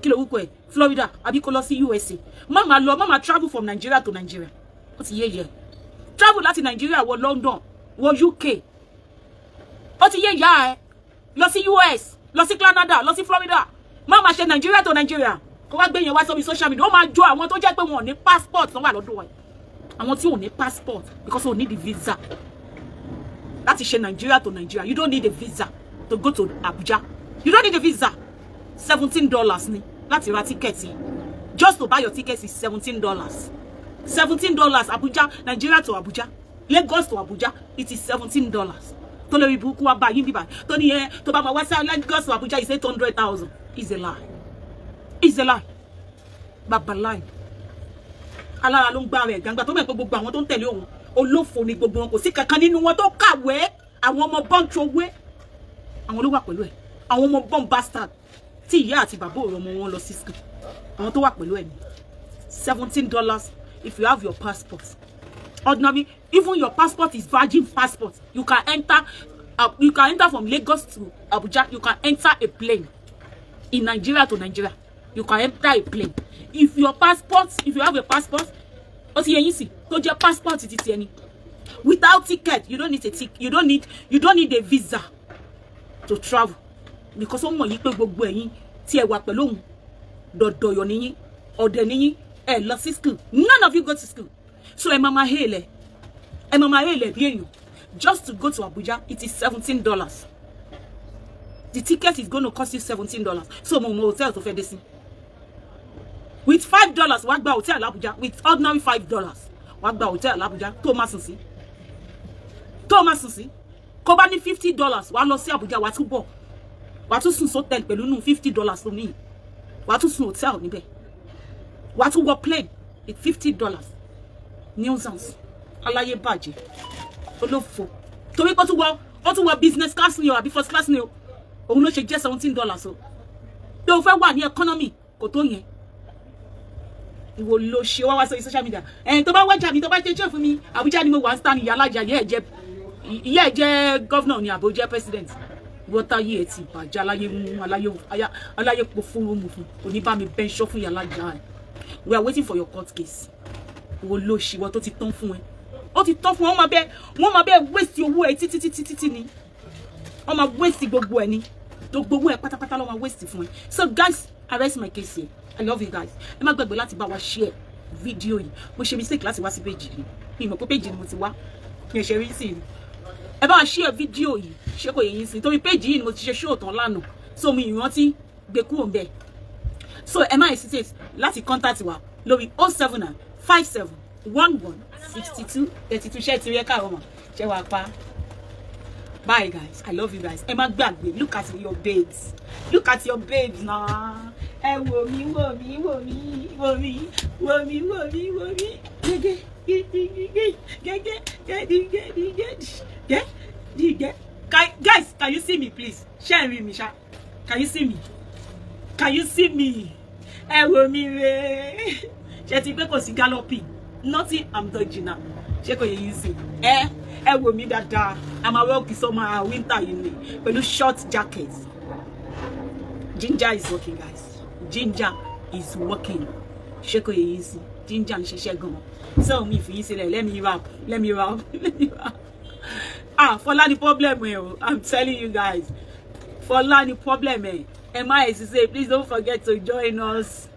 kí ló wúkọ ẹ̀, Florida, àbí kó lọ sí USA. Má máa travel from Nigeria to Nigeria. Ó ti yé. Travel láti Nigeria wọ London, wọ UK. Ó ti yé ya ẹ. Lọ sí US, lọ sí Canada, lọ sí Florida. Má máa ṣe Nigeria to Nigeria. Kó wá gbé yẹn wá sórí social media. Ó máa jọ àwọn tó jẹ́ pé wọn ò ní passport tán wà lọ́dọ̀ ẹ̀. Àwọn tí ò ní passport because ò ní the visa. Láti ṣe Nigeria to Nigeria. You don't need a visa to go to Abuja. You don't need a visa. $17 ni láti ra ticket. Just to buy your ticket is $17. $17 Abuja, Nigeria to Abuja. Lagos to Abuja, it is $17. Tó lórí burúkú wá bá yín bíbá. Tó ní ẹ tó bá máa wá sí Lagos to Abuja is 800,000. It's a lie. It's a lie. Baba lie. Alára ló ń gbá rẹ̀ gbangba tó mẹ́ pé gbogbo àwọn tó ń tẹ̀lé òun olófò ni gbogbo wọn, kò sí kankan nínú wọn tó kàwé. Àwọn ọmọ bọ́n trowé. Àwọn ló wà pẹ̀lú ẹ̀. Àwọn ọmọ bọ́n bastard. Tí ìyá àti bàbá ọ̀rọ̀ ọmọ wọn lọ sí school. Àwọn tó wà pẹ̀lú ẹ̀ ni. $17 if you have your passport. Ordinary, even your passport is Virgin passport. You can enter from Lagos to Abuja. You can enter a plane in Nigeria to Nigeria. You can enter a plane. If you have a passport, what you see, to your passport it any. Without ticket, you don't need a ticket. You don't need a visa to travel. Because someone you pay gbogbo ẹ̀yin tí ẹ wà pẹ̀lú òun dodo yo niyin, ode niyin, ẹ lọ sí school. None of you go to school. So Mama Hele just to go to Abuja, it is $17. The ticket is going to cost you $17. So mo hotel to fẹ́ dé sí. With $5, wá gba hotel Abuja. With ordinary $5, wá gba hotel Abuja. Tó máa sùn sí. Kó bá ní $50, wá lọ sí Abuja, wá tún bọ̀. Wá tún sùn hotel pẹ̀lú nú $50 tó ní. Wá tún sùn hotel níbẹ̀. Wá tún wọ plane with $50. Nuisance. Aláyé bàjẹ́. Olófò. Torí pé ó tún wọ business class ni o àbí first class ni o. Òun ló ṣe jẹ́ $17 o. Tó fẹ́ wà ní economy kò tó yẹn. Ìwọ ló ṣe wá sórí social media. Tó bá wájà mi, tó bá jẹ́ fún mi, Abuja ni mo wà stand ìyá alájà ìyá ẹ̀ jẹ́ governor ni àbò jẹ́ president. Wọ́tá yìí ẹ̀ ti bàjẹ́ aláyé po fún mu fún. Òní bá mi benṣọ́ fún ìyá alájà ẹ̀. We are waiting for your court case. Wo ló ṣe wọ́n tó ti tán fún ẹ. Ó ti tán fún wọn máa bẹ waste owó ẹ títí ni. Wọ́n máa waste gbogbo ẹ ni. Gbogbo ẹ pátápátá ló máa waste fún ẹ. So guys, I rest my case here. I love you guys. Ẹ má gbàgbé láti bá wa share video yìí. Mo ṣe mistake láti wá sí page yìí. Mi mọ̀ pé page ni mo ti wá. Mi ò ṣe rí sí. Ẹ bá wa share video yìí. Ṣé kò yé yín sí. Torí page yìí ni mo ti ṣe show tán lánàá. So mi ìrántí gbé kúrò ńbẹ̀. So ẹ má hesitate láti contact wa lórí 079 57 11 62 32. Ṣé ti rí ẹ káàárọ̀ mà. Ṣé wàá pa. Bye guys. I love you guys. Ẹ má gbàgbé. Look at your babes. Look at your babes now. Ẹ wò mí. Guys, can you see me please? Share with me, Can you see me? Can you see me? Ẹ wò mí re. Ṣé ti pé kò sí galloping. Nothing I'm dodging now. Ṣé kò yé yín sí. Ẹ wò mí dáadáa. I'm a well summer winter yìí ni pẹ̀lú short jacket. Ginger is working, guys. Ginger is working. Ṣé kò yé yín sí. Ginger ń ṣiṣẹ́ gan. So mi fi yín sílẹ̀. Let me rap. Fọlá ni problem o. I'm telling you guys. Fọlá ni problem Emma is to say, please don't forget to join us.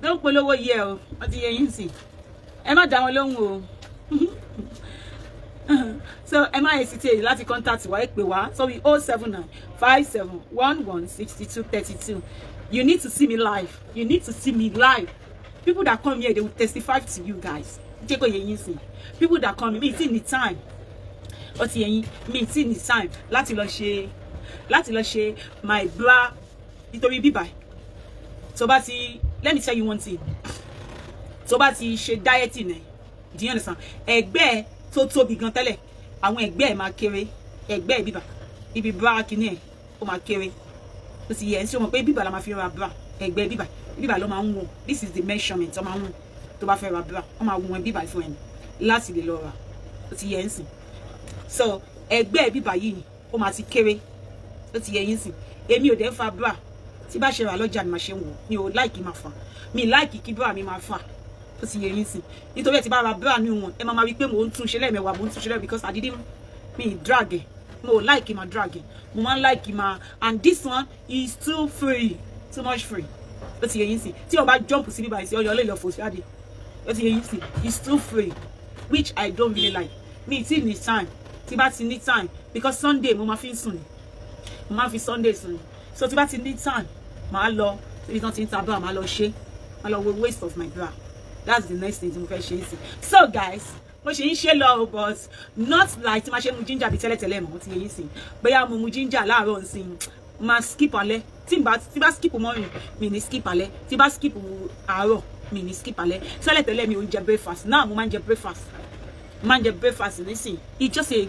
Don't polówó yẹ o. Wọ́n ti yẹ yín sí. Ẹ má dá wọn lóhùn o. So ẹ má hesitate láti contact wa, ẹ pè wá sórí 07957116232. You need to see me live. You need to see me live. People that come here, they will testify to you guys. People that come, me need time. But me need time. Láti lọ ṣe my bra nítorí bíbá. So bá ti, let me tell you one thing. So bá ti ṣe dieting, do you understand? Ẹgbẹ́ tó tóbi gan tẹ́lẹ̀, àwọn ẹgbẹ́ máa kéré. Ẹgbẹ́ bíbá, ibi bra kíní ẹ̀, ó máa kéré. Ó sì yẹ, ṣé o mọ̀ pé bíbá la máa fi ra bra. Ẹgbẹ́ bíbá ló máa ń wọ̀n. This is the measurement tó máa ń wọ̀n. Tó bá fẹ́ ra bra, ó máa wọ̀n bíbá fún ẹ láti lè lọ rà. Ó ti yẹ ń sìn. So ẹgbẹ́ bíbá yìí ó máa ti kéré. Ó ti yẹ yín sìn. Èmi ò dẹ̀ fa bra. Tí bá ṣe rà lọ́jà ni màá ṣe ń wọ̀. Mi ò like máa fà. Mi like kí bra mi máa fà. Ó ti yẹ yín sìn. Nítorí ẹ ti bá ra bra ní wọn, ẹ máa rí pé mo ń tún ṣe lẹ́ẹ̀mẹ́wàá, mo ń tún ṣe lẹ́ẹ̀ because I didn't me drag it. Mo like my drag it. Mo man like my, and this one is too free. Too much free. Ó ti yẹ yín sìn. Tí o bá jump sí bíbá ìsì ọyọ lè lọ fò sí àdé. Ó ti yẹ yín sìn. It's too free, which I don't really like. Me still need time. Tí bá ti need time because Sunday mo máa fi sùn ni. Mo máa fi Sunday sùn ni. So tí bá ti need time, màá lọ ibi tán ti ń ta bra, màá lọ ṣe. Màá lọ waste of my bra. That's the next thing tí mo fẹ́ ṣe sí. So guys, mo ṣe ń ṣe lọ but not like tí ma ṣe mu ginger bí tẹ́lẹ̀tẹ́lẹ̀ mọ́ ti yẹ yín sìn. Bóyá mo mu ginger láàárọ̀ nsìn, ma skip alẹ́. Tí bá skip morning, mi ní skip alẹ́. Tí bá skip àárọ̀, mi ní skip alẹ́. Tẹ́lẹ̀tẹ́lẹ̀ mi ò ń jẹ breakfast. Now mo máa ń jẹ breakfast. Mo máa ń jẹ breakfast nísìn. It's just a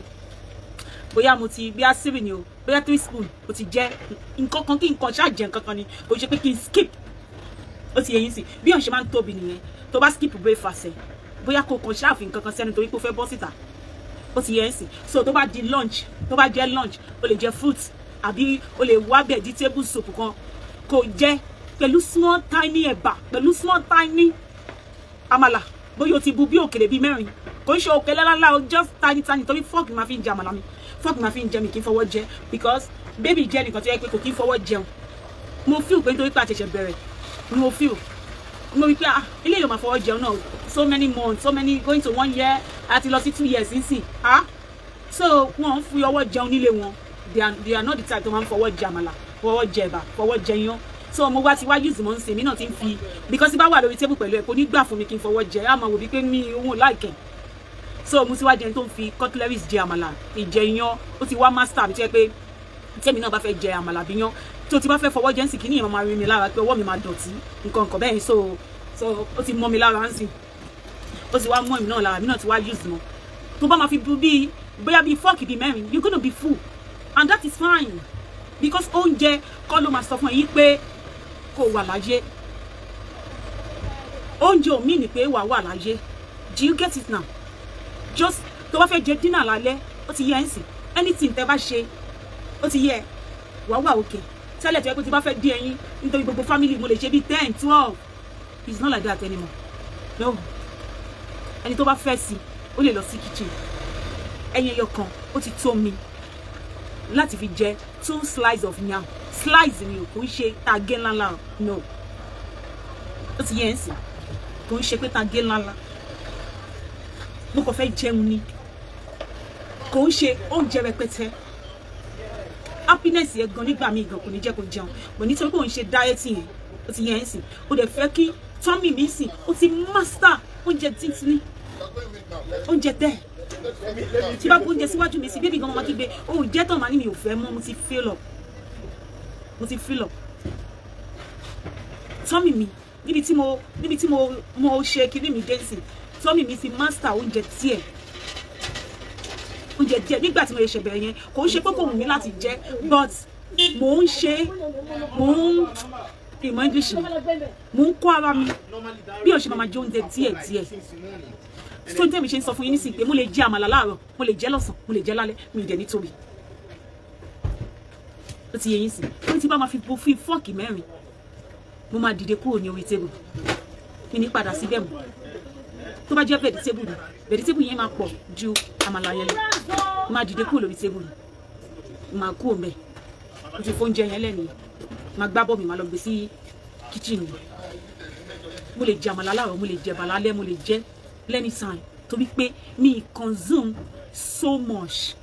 bóyá mo ti bí a cereal ni o, bóyá 3 spoon o ti jẹ nǹkan kan kí nǹkan ṣá jẹ nǹkan kan ni. Ó ṣe pé kí n skip. Ó ti yẹ yín sìn. Bí on ṣe máa ń tóbi nìyẹn. Tó bá skip breakfast ẹ, bóyá kò kàn ṣáà fi nǹkan kan sẹ́nu torí pé ó fẹ́ bọ́ síta. Ó ti yẹ ẹ́ sìn. So tó bá di lunch, tó bá jẹ lunch, o lè jẹ fruit àbí o lè wá vegetable soup kan kò jẹ pẹ̀lú small tiny ẹ̀bà, pẹ̀lú small tiny àmàlà. Bóyá o ti bu bí òkèlè bí mẹ́rin. Kò ń ṣe òkèlè lálá o, just tiny torí fork ma fi ń jẹ àmàlà mi. Fork ma fi ń jẹ mi kí n fọwọ́ jẹ because baby jẹ nìkan tó yẹ pé kò kí n fọwọ́ jẹun. Mo feel pé nítorí pé a ṣẹ̀ṣẹ̀ bẹ̀rẹ̀. Mo feel mo wí pé ilé yóò máa fọwọ́ jẹun náà so many months, so many going to 1 year àti lọ sí 2 years nísìn. So wọ́n fi ọwọ́ jẹun nílé wọn. They are not the type tó máa ń fọwọ́ jẹ àmàlà, fọwọ́ jẹ ẹ̀bà, fọwọ́ jẹ iyán. So mo wá ti wá use mo ń ṣe mí náà ti ń fi because bá wà lórí table pẹ̀lú ẹ̀ kò ní gbà fún mi kí n fọwọ́ jẹ. Á máa wò bí pé mi òun like ẹ̀. So mo ti wá jẹun tó ń fi cutleries jẹ àmàlà, ìjẹ iyán. Ó ti wá master mi tó yẹ pé tèmi náà bá fẹ́ jẹ àmàlà bí iyán. Tó ti bá fẹ́ fọwọ́ jẹ ń sì kíní yẹn máa rí mi lára pé ọwọ́ mi máa dọ̀tí nǹkan bẹ́ẹ̀. So ó ti mọ́ mi lára ń sìn. Ó ti wá mọ́ mi náà lára, mi náà ti wá use mọ́. Tó bá máa fi bu bí bóyá bí fork bí mẹ́rin, you're gonna be full. And that is fine. Because oúnjẹ kọ́ ló máa sọ fún ẹ yí pé kò wà láyé. Oúnjẹ ò mean pé wà láyé. Do you get it now? Just tó bá fẹ́ jẹ dinner lálẹ́, ó ti yẹ ń sìn. Anything tẹ́ bá ṣe, ó ti yẹ wà okay. Tẹ́lẹ̀ tó yẹ pé tí bá fẹ́ dín ẹyin nítorí gbogbo family mo lè ṣe bí 10, 12. It's not like that anymore. No. Ẹni tó bá fẹ́ sí, ó lè lọ sí kitchen. Ẹyin ẹyọ kan, ó ti tó mi láti fi jẹ 2 slices of yam. Slice ni o, kò ń ṣe tagé ńláńlá. No. Ó ti yẹ ń sìn. Kò ń ṣe pé tagé ńláńlá. Mo kàn fẹ́ jẹun ni. Kò ń ṣe oúnjẹ rẹpẹtẹ. Happiness yẹn gan nígbà míì gan kò ní jẹ́ kó jẹun. But nítorí pé ó ń ṣe dieting yẹn, ó ti yẹ ń sìn. Ó dẹ̀ fẹ́ kí tummy mi sìn, ó ti master oúnjẹ títí. Oúnjẹ tẹ́. Tí bá gbé oúnjẹ síwájú mi sí, baby gan máa kígbe, ó jẹ́ tán màá ní mi ò fẹ́ mọ́, mo ti fill up. Mo ti fill up. Tummy mi, níbi tí mo ṣe kíní mi dé sìn, tummy mi ti master oúnjẹ díẹ̀. Oúnjẹ díẹ̀ nígbà tí mo ṣe bẹ̀rẹ̀ yẹn, kò ń ṣe pé kò wù mí láti jẹ, but mo ń ṣe, ìmọ̀ English mi, mo ń kọ́ ara mi bí o ṣe máa jẹ oúnjẹ díẹ̀. So tẹ́mi ṣe ń sọ fún yín nísìnyí pé mo lè jẹ àmàlà láàárọ̀, mo lè jẹ lọ́sàn, mo lè jẹ lálẹ́, mi ìdẹ̀ nítorí. Ó ti yẹ yín sí. Ó ti bá máa fi fọ́ọ̀kì mẹ́rin, mo máa dìde kúrò ní orí table. Mi ní padà síbẹ̀ mọ́. Tó bá jẹ́ vegetable yẹn máa pọ̀ ju àmàlà yẹn lọ. Mo máa dìde kúrò lórí table. Mo máa kúrò ńbẹ̀. Mo ti fóúnjẹ yẹn lẹ́nu. Máa gbá bọ́ mi, máa lọ gbé sí kitchen. Mo lè jẹ àmàlà láàárọ̀, mo lè jẹ ẹ̀bà lálẹ́, mo lè jẹ anytime. Torí pé mi consume so much.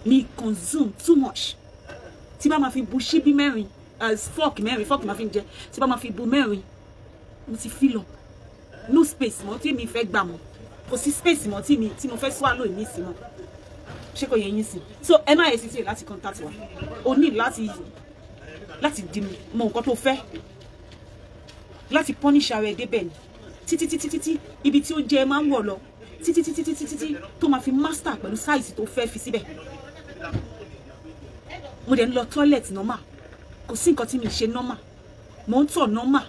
Me consume too much. Tí bá máa fi bu ṣíbí mẹ́rin, fork máa fi jẹ. Tí bá máa fi bu mẹ́rin, mo ti fill up. No space mọ́ tí mi fẹ́ gbà mọ́. Kò sí space mọ́ tí mo fẹ́ swallow mi sí mọ́. Ṣé kò yé yín sí? So ẹ má hesitate láti contact wa. O need láti di mọ nǹkan tó fẹ́. Láti punish ara ẹ débẹ̀ ni. Títí ibi tí ó jẹ máa ń wọ̀ lọ. Títí tó máa fi master pẹ̀lú size tó fẹ́ fi síbẹ̀. Mo dẹ̀ ń lọ toilet normal. Kò sí nǹkan tí mi ṣe normal. Mo ń tọ̀ normal.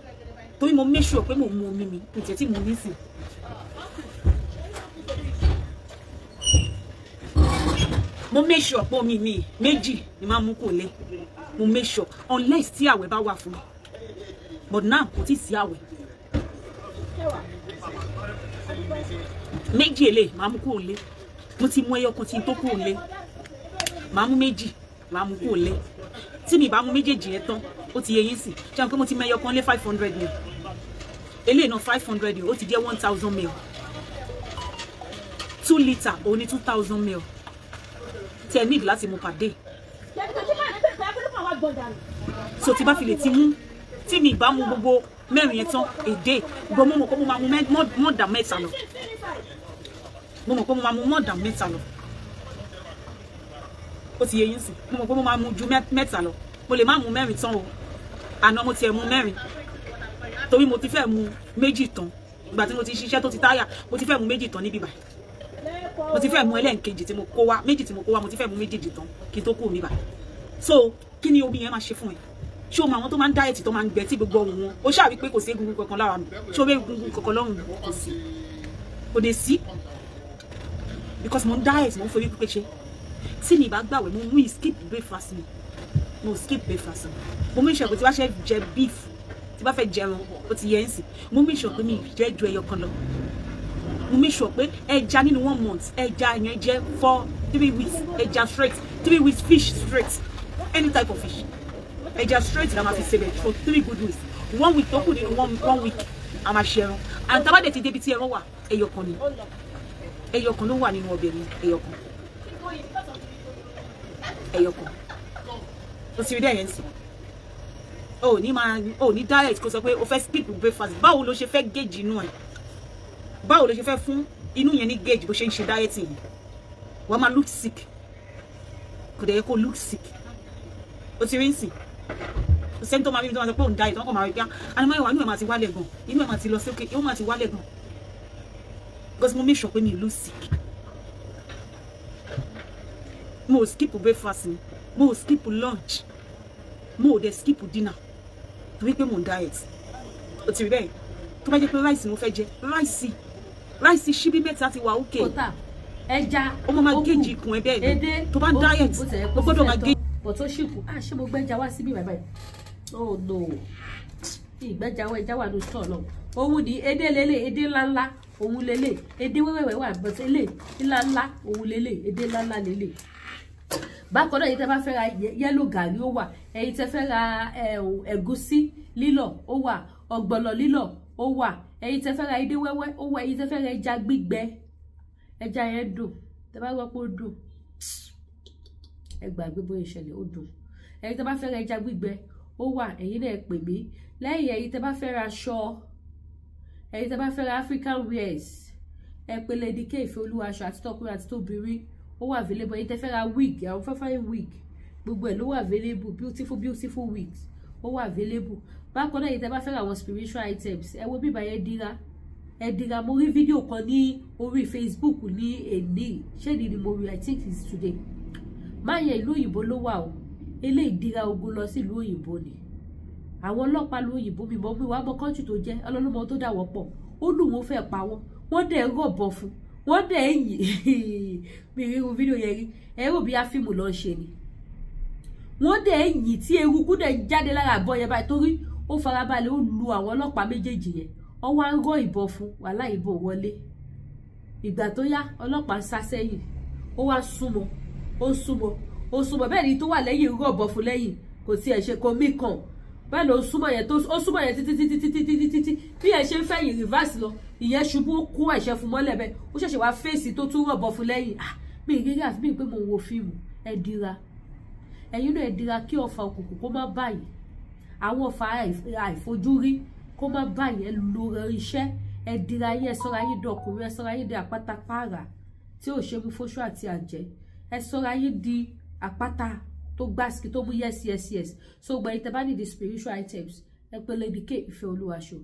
Torí mo make sure pé mo mu omi mi. Kò tẹ̀ tí mo ní sí. Mo make sure pé omi mi méjì ni máa mú kó lé. Mo make sure unless tí àwẹ̀ bá wà fún mi. But now kò tí sí àwẹ̀. Méjì èlé máa mú kó lé. Mo ti mú ẹyọ kan tí n tó kó lé. Máa mú méjì, máa mú kó lé. Tí mi bá mú méjèèjì yẹn tán, ó ti yé yín sí. Ṣé àwọn pé mo ti mú ẹyọ kan lé 500 ml. Eléyìí náà 500 ml, ó ti jẹ́ 1000 ml. 2 litre, ó ní 2000 ml. Tí ẹ need láti mú per day. So tí bá fi lè ti mú, tí mi bá mú gbogbo mẹ́rin yẹn tán a day, gbogbo mo mọ̀ pé mo máa mú more than mẹ́ta lọ. Mo mọ̀ pé mo máa mú more than mẹ́ta lọ. Ó ti yé yín sí. Mo mọ̀ pé mo máa mú ju mẹ́ta lọ. Mo lè má mú mẹ́rin tán o. Àná mo ti ẹ̀ mú mẹ́rin. Torí mo ti fẹ́ mú méjì tán. Ìgbà tí mo ti ṣiṣẹ́ tó ti táyà, mo ti fẹ́ mú méjì tán níbí báyìí. Mo ti fẹ́ mú ẹlẹ́nkejì tí mo kó wá, méjì tí mo kó wá, mo ti fẹ́ mú méjèèjì tán kí n tó kú mi báyìí. So kí ni omi yẹn máa ṣe fún ẹ? Ṣé o mọ àwọn tó máa ń diet tó máa ń gbẹ tí gbogbo ohun wọn? Ó ṣàrí pé kò sí egungun kankan lára mi. Ṣé o rí egungun kankan lọ́rùn mi? Kò sí. Kò dé sí. Because mo ń diet, mo ń forí pípé ṣe. Tí mi bá gbàwẹ̀, mo mú skip breakfast mi. Mo skip breakfast mi. Mo mú ìṣẹ̀kù tí wá ṣe jẹ beef, tí bá fẹ́ jẹun, ó ti yẹ ń sìn. Mo mú ìṣẹ̀kù mi jẹ́ ju ẹyọ kan lọ. Mo make sure pé ẹja nínú 1 month, ẹja yẹn jẹ́ for 3 weeks, ẹja straight, 3 weeks fish straight, any type of fish. Ẹja straight la máa fi ṣe bẹ̀ for 3 good weeks. 1 week tó kù nínú 1 week a máa ṣe ẹran. And tá bá dé ti débi tí ẹran wà, ẹyọ kan ni. Ẹyọ kan ló wà nínú ọbẹ̀ mi, ẹyọ kan. Ẹyọ kan. O sì rí dẹ́ yẹn sí. O ní diet kó sọ pé o fẹ́ skip breakfast. Báwo ló ṣe fẹ́ gauge inú ẹ̀? Báwo ló ṣe fẹ́ fún inú yẹn ní gauge bó ṣe ń ṣe dieting yìí? Wàá máa look sick. Kò dẹ̀ yẹ kó look sick. O ti rí ń sìn. Sẹ́ni tó máa bí mi tó máa sọ pé òun diet, wọ́n kàn máa rí pé ànímọ́ ìwà inú ẹ̀ máa ti wálẹ̀ gan. Inú ẹ̀ máa ti lọ sókè, ó máa ti wálẹ̀ gan. Because mo make sure pé mi look sick. Mo skip breakfast ni. Mo skip lunch. Mo dẹ̀ skip dinner. Torí pé mo diet. O ti rí bẹ́ẹ̀. Tó bá jẹ́ pé rice mo fẹ́ jẹ, rice ṣíbí mẹ́ta ti wà okay. Kótà ẹja ó máa gauge ikùn ẹ bẹ́ẹ̀ ni. Tó bá diet, ó gbọ́dọ̀ máa gauge. But tó ṣìkù, ṣé mo gbẹ́ja wá síbí bàbá yìí? Oh no. Ìgbẹ́ja wá ẹja wà ló store náà. Òun ni edé lélẹ̀, edé ńláńlá, òun lélẹ̀, edé wẹ́wẹ́wẹ́ wà but elé ńláńlá, òun lélẹ̀, edé ńláńlá lélẹ̀. Bákan náà yìí tẹ́ bá fẹ́ ra yellow gàrí ó wà, èyí tẹ́ fẹ́ ra ẹ̀gúsí lílọ̀ ó wà, ọ̀gbọ̀nọ̀ lílọ̀ ó wà, èyí tẹ́ fẹ́ ra edé wẹ́wẹ́ ó wà, èyí tẹ́ fẹ́ ra ẹja gbígbẹ. Ẹja yẹn dùn. Tẹ́ bá gbọ́ pé ó dùn. Ẹ gbàgbé bóyá ìṣẹ̀lẹ̀ ó dùn. Èyí tẹ́ bá fẹ́ ra ẹja gbígbẹ ó wà, ẹ̀yin náà pè mí. Lẹ́yìn èyí tẹ́ bá fẹ́ ra aṣọ, èyí tẹ́ bá fẹ́ ra African wears, ẹ pè Lady K Ìfẹ́olúwa aṣọ àti tọkùnrin àti tóbìnrin ó wà available. Èyí tẹ́ fẹ́ ra wig, àwọn fẹ́fẹ́ wig, gbogbo ẹ̀ ló wà available. Beautiful wigs ó wà available. Bákan náà èyí tẹ́ bá fẹ́ ra àwọn spiritual items, ẹ wo bíbá yẹn dira. Mo rí fídíò kan ní orí Facebook ní èní. Ṣé ni mo rí? I think it's today. Máa yẹ ìlú òyìnbó ló wà o. Eléyìí dira ogun lọ sí ìlú òyìnbó ni. Àwọn ọlọ́pàá ìlú òyìnbó mi mọ̀ pé wàá mọ kọ́ńtì tó jẹ́, ọlọ́lọ́mọ tó dà wọ́n pọ̀. Ó lù wọ́n fẹ́ pa wọ́n. Wọ́n dẹ̀ rọ̀bọ̀ fún. Wọ́n dẹ̀ yìn. Mi rí irú fídíò yẹn rí. Ẹ̀rọ bí fíìmù lọ ṣe ni. Wọ́n dẹ̀ yìn tí eruku dẹ̀ jáde lára àbọ̀ yẹn báyìí torí ó farabalẹ̀ ó lu àwọn ọlọ́pàá méjèèjì yẹn. Ó wá ń rọ ìbọn fún, wàhálà ìbọn wọlé. Ìgbà tó yá ọlọ́pàá sá sẹ́yìn. Ó wá súnmọ́. Ó súnmọ́ bẹ́ẹ̀ ni tó wà lẹ́yìn rọ̀bọ̀ fún lẹ́yìn kò tiẹ̀ ṣe kò mí kàn. Bẹ́ẹ̀ ló súnmọ́ yẹn tó ó súnmọ́ yẹn títí bí ẹ ṣe ń fẹ̀yìn reverse lọ ìyẹn ṣubú ó kó ẹ̀ṣẹ̀ fún mọ́lẹ̀ bẹ́ẹ̀ ó ṣẹ̀ṣẹ̀ wá fèsì tó tún rọ̀bọ̀ fún lẹ́yìn mi ìrírí àfi bíi pé mo wo fíìmù ẹ dira ẹ̀yin náà ẹ dira kí ọfà òkùnkùn kó má báyìí àwọn ọfà àìfojúrí kó má báyìí ẹ lo iṣẹ́ ẹ dira yín ẹ sọ́ra yín dọkùnrin ẹ sọ́ra yín di àpáta pààrà tí ò ṣe mú fóṣù àti àjẹ́ ẹ sọ́ra yín di àpáta tó gbásìkì tó mú yes so gbẹ̀yìn tẹ́ bá ní the spiritual items ẹ pé Lady K Ifeoluwa show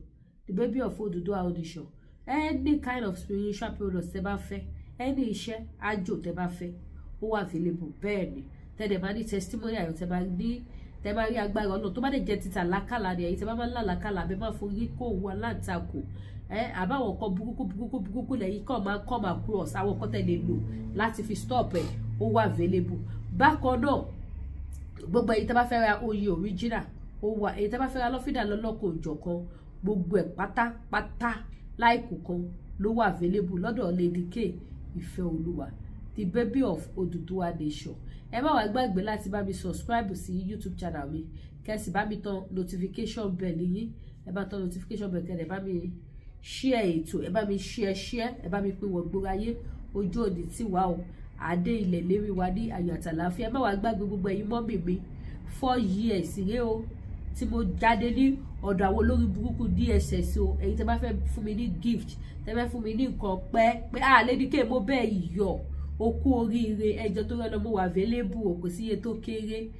the baby of Oduduwa audition any kind of spiritual products tẹ́ bá fẹ́ any iṣẹ́ àjò tẹ́ bá fẹ́ ó wà available bẹ́ẹ̀ ni tẹ́lẹ̀ bá ní testimony ayọ̀ tẹ́ bá rí agbára Ọlọ́run tó bá dẹ̀ jẹ́ títà lákàlà ni ẹ̀yin tẹ́ bá máa ń là lákàlà abẹ́ máa forí kó owó aláǹtakò àbáwọn kan burúkú lẹ́yìn kan máa come across àwọn kan tẹ́ lè lò láti fi stop ẹ̀ ó wà available bákan náà gbogbo ẹ̀yin tẹ́ bá fẹ́ ra oyè original ó wà ẹ̀yin tẹ́ bá fẹ́ ra lọ́fídà lọ́lọ́kọ̀ òjọ̀kan gbogbo ẹ̀ pátápátá láìkù kan ló wà available lọ́dọ̀ Lady K Ifeoluwa the baby of Oduduwa nation ẹ má wá gbàgbé láti bá mi subscribe sí YouTube channel mi kẹ́sì bá mi tan notification bell yín ẹ bá tan notification bell kẹ́ ẹ bá mi share ètò ẹ bá mi share ẹ bá mi pín wọ́n gbóra yé ojú òní tí wà ó adé ilẹ̀ lérí wa ní ayọ̀ àtàlàáfíà ẹ má wá gbàgbé gbogbo ẹ̀yin mọ́mì mi 4 years rèé o tí mo jáde ní ọ̀dọ̀ àwọn olórí burúkú DSS o èyí tẹ́ bá fẹ́ fún mi ní gift tẹ́ fẹ́ fún mi ní nǹkan pé Lady K mo bẹ́ẹ̀ yọ̀ okú oríire ẹjọ́ tó rẹ́ lọ mo wà available o kò sí iye tó kéré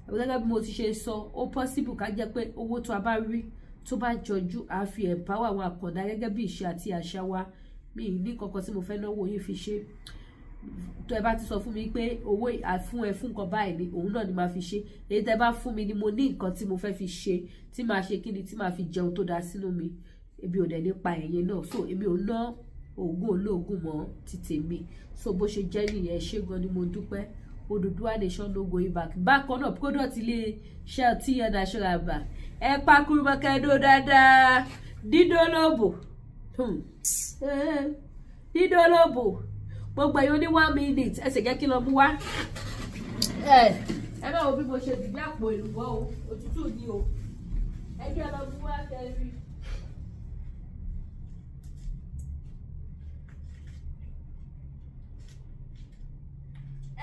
gẹ́gẹ́ bí mo ti ṣe sọ ó possible ká jẹ́ pé owó tó a bá rí tó bá jọjú a fi empower àwọn àkàndá gẹ́gẹ́ bí ìṣe àti àṣà wa mi ní kankan tí mo fẹ́ náwó yín fi ṣe tó ẹ bá ti sọ fún mi pé owó àfún ẹ fún nǹkan báyìí ni òun náà ni máa fi ṣe èyí tẹ́ bá fún mi ni mo ní nǹkan tí mo fẹ́ fi ṣe tí máa ṣe kíni tí máa fi jẹun tó dá sínú mi ebi ò dẹ̀ nípa ẹ̀yìn náà so èmi ò ná oògùn olóògùn mọ́ ti tèmi so bó ṣe jẹ́ nìyẹn ṣé gan ni mo dúpẹ́ Oduduwa nation no going back bákan náà product ilé Shell TN Natural Bar ẹ pa kurumọkẹdó dáadáa dídólóbò gbogbo ẹ̀yin ní 1 minute ẹ sì jẹ́ kí lọ mú wá ẹ máa wo bí mo ṣe dìgbà àpò ìlúbọ o òtútù ni o ẹ jẹ́ lọ mú wá kẹrin.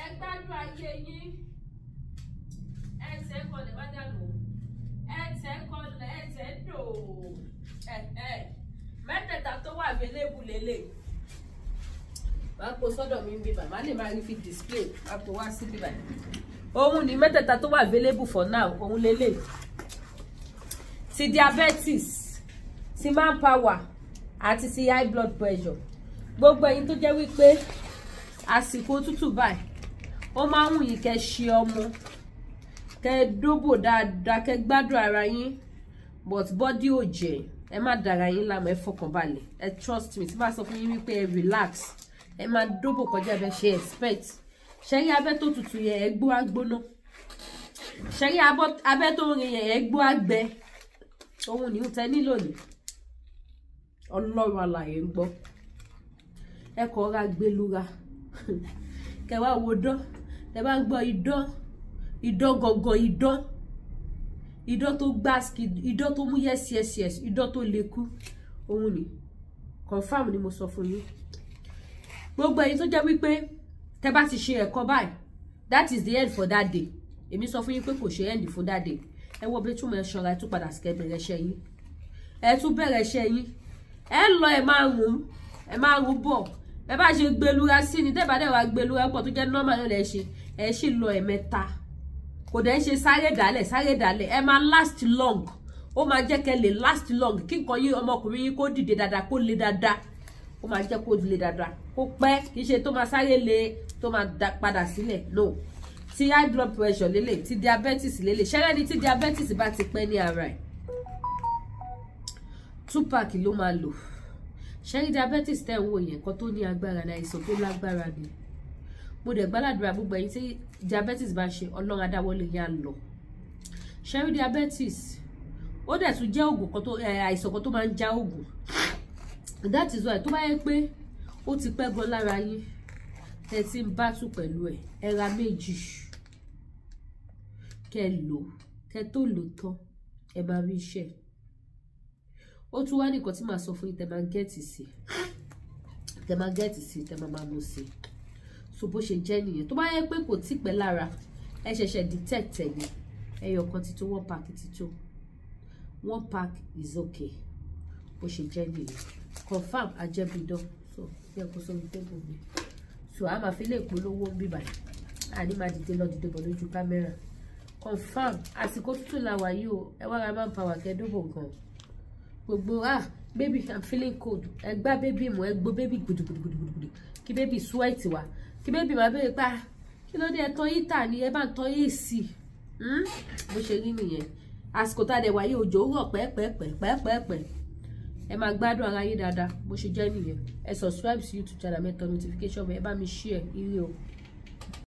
ẹ gbádùn ayé yín ẹsẹ̀ kọlẹ̀ bá dànù ẹsẹ̀ kọlẹ̀ ẹsẹ̀ dò mẹ́tẹ̀ẹ̀ta tó wà available lélẹ̀ wàá kó sọ́dọ̀ mi ń bí bàbá lè máa rí fi display wàá kó wá sí bíbá òun ni mẹ́tẹ̀ẹ̀ta tó wà available for now òun lélẹ̀ ti diabetes ti manpower àti ti high blood pressure gbogbo ẹ̀yin tó jẹ́ wípé àsìkò òtútù báyìí ó máa ń wù yín kẹ́ ṣe ọmọ kẹ́ dóbò dáadáa kẹ́ gbádùn ara yín but body ò jẹ́ ẹ má dára yín láàmú ẹ fọkànbalẹ̀ ẹ trust me tí bá sọ fún yín wípé ẹ relax ẹ máa dóbò kọjá bẹ ṣe expect ṣẹ́rí abẹ́ tó tutù yẹn ẹ gbó agbóná ṣẹ́rí abẹ́ tó rìn yẹn ẹ gbó agbẹ ohun ní tẹ nílò ní Ọlọ́run alààyè ń gbọ́ ẹ kọ́ ra gbẹlúra kẹwàá wo dán ẹ bá ń gbọ́ idán gọ̀gọ̀ idán tó gbáàsì idán tó mú yes idán tó lè kú òun ni confam ni mo sọ fún yín gbogbo ẹ̀yin tó jẹ́ wípé tẹ́ bá ti ṣe ẹ̀kọ́ báyìí that is the end for that day èmi sọ fún yín pé kò ṣe end fún that day ẹ wọ bí túmọ̀ ẹ ṣọ́ra ẹ tún padà sí kẹ́ bẹ̀rẹ̀ iṣẹ́ yín ẹ tún bẹ̀rẹ̀ iṣẹ́ yín ẹ lọ ẹ máa rún bọ̀ ẹ bá ṣe gbẹlúra sí ni tẹ́ bá dẹ̀ wá gbẹlúra pọ̀ tó jẹ́ normal náà lẹ ṣe ẹ sì lọ ẹ̀mẹ́ta kò dẹ̀ ṣe sáré dálẹ̀ ẹ máa last long ó máa jẹ́ kẹ́ lè last long kí nǹkan yín ọmọkùnrin yín kó dìde dáadáa kó le dáadáa ó máa jẹ́ kó le dáadáa kó pẹ́ kì í ṣe tó máa sáré le tó máa padà sílẹ̀ no ti high blood pressure lélẹ̀ ti diabetes lélẹ̀ ṣẹ́rẹ́ ni tí diabetes bá ti pẹ́ ní ara ẹ̀ 2 pack ló máa lò ṣẹ́rí diabetes tẹ́ ń wò yẹn kan tó ní agbára ní àìsàn tó lágbára ni mo dẹ̀ gbàdúrà gbogbo ẹ̀yin tí diabetes bá ṣe Ọlọ́run adáwọlé yá lọ ṣẹ́rí diabetes ó dẹ̀ tún jẹ́ oògùn kan tó àìsàn kan tó máa ń já oògùn that is why tó bá yẹ pé ó ti pẹ́ gan lára yín ẹ ti ń bátù pẹ̀lú ẹ̀ ẹ ra méjì kẹ́ lò kẹ́ tó lò tán ẹ máa rí iṣẹ́ ó tún wá nìkan tí màá sọ fún yín tẹ́ máa gẹ́ẹ̀tì sí tẹ́ máa mú sí so bó ṣe jẹ́ nìyẹn. Tó bá yẹ pé kò tí pẹ́ lára ẹ ṣẹ̀ṣẹ̀ detect ẹ̀ ni ẹyọ kan ti tó 1 pack ti tó 1 pack is okay bó ṣe jẹ́ nìyẹn. Confirm ajẹ́bidán so bí ẹ kó sórí tébù mi so a máa fi lè polówó bíbà àní máa dìde lọ dìde bọ̀ lójú kámẹ́rà. Confirm àsìkò tútù la wà yìí o ẹ wá ra manpower kẹ́dóbò gan gbogbo baby I'm feeling cold ẹ gbá baby mọ́ ẹ gbó baby gbùdùgbùdùgbùdù kí baby sweat wá kí baby máa bẹ̀rẹ̀ pa kí ló dé ẹ tán yìí tà ní ẹ bá ń tán yìí sí bó ṣe rí nìyẹn. Àsìkò tá a dẹ̀ wáyé òjò rọ̀ pẹ́ẹ́pẹ́ẹ́pẹ́ ẹ máa gbádùn ara yín dáadáa bó ṣe jẹ́ nìyẹn. Ẹ subscribe sí YouTube channel mẹ́tọ́ notification ẹ bá mi share ire o.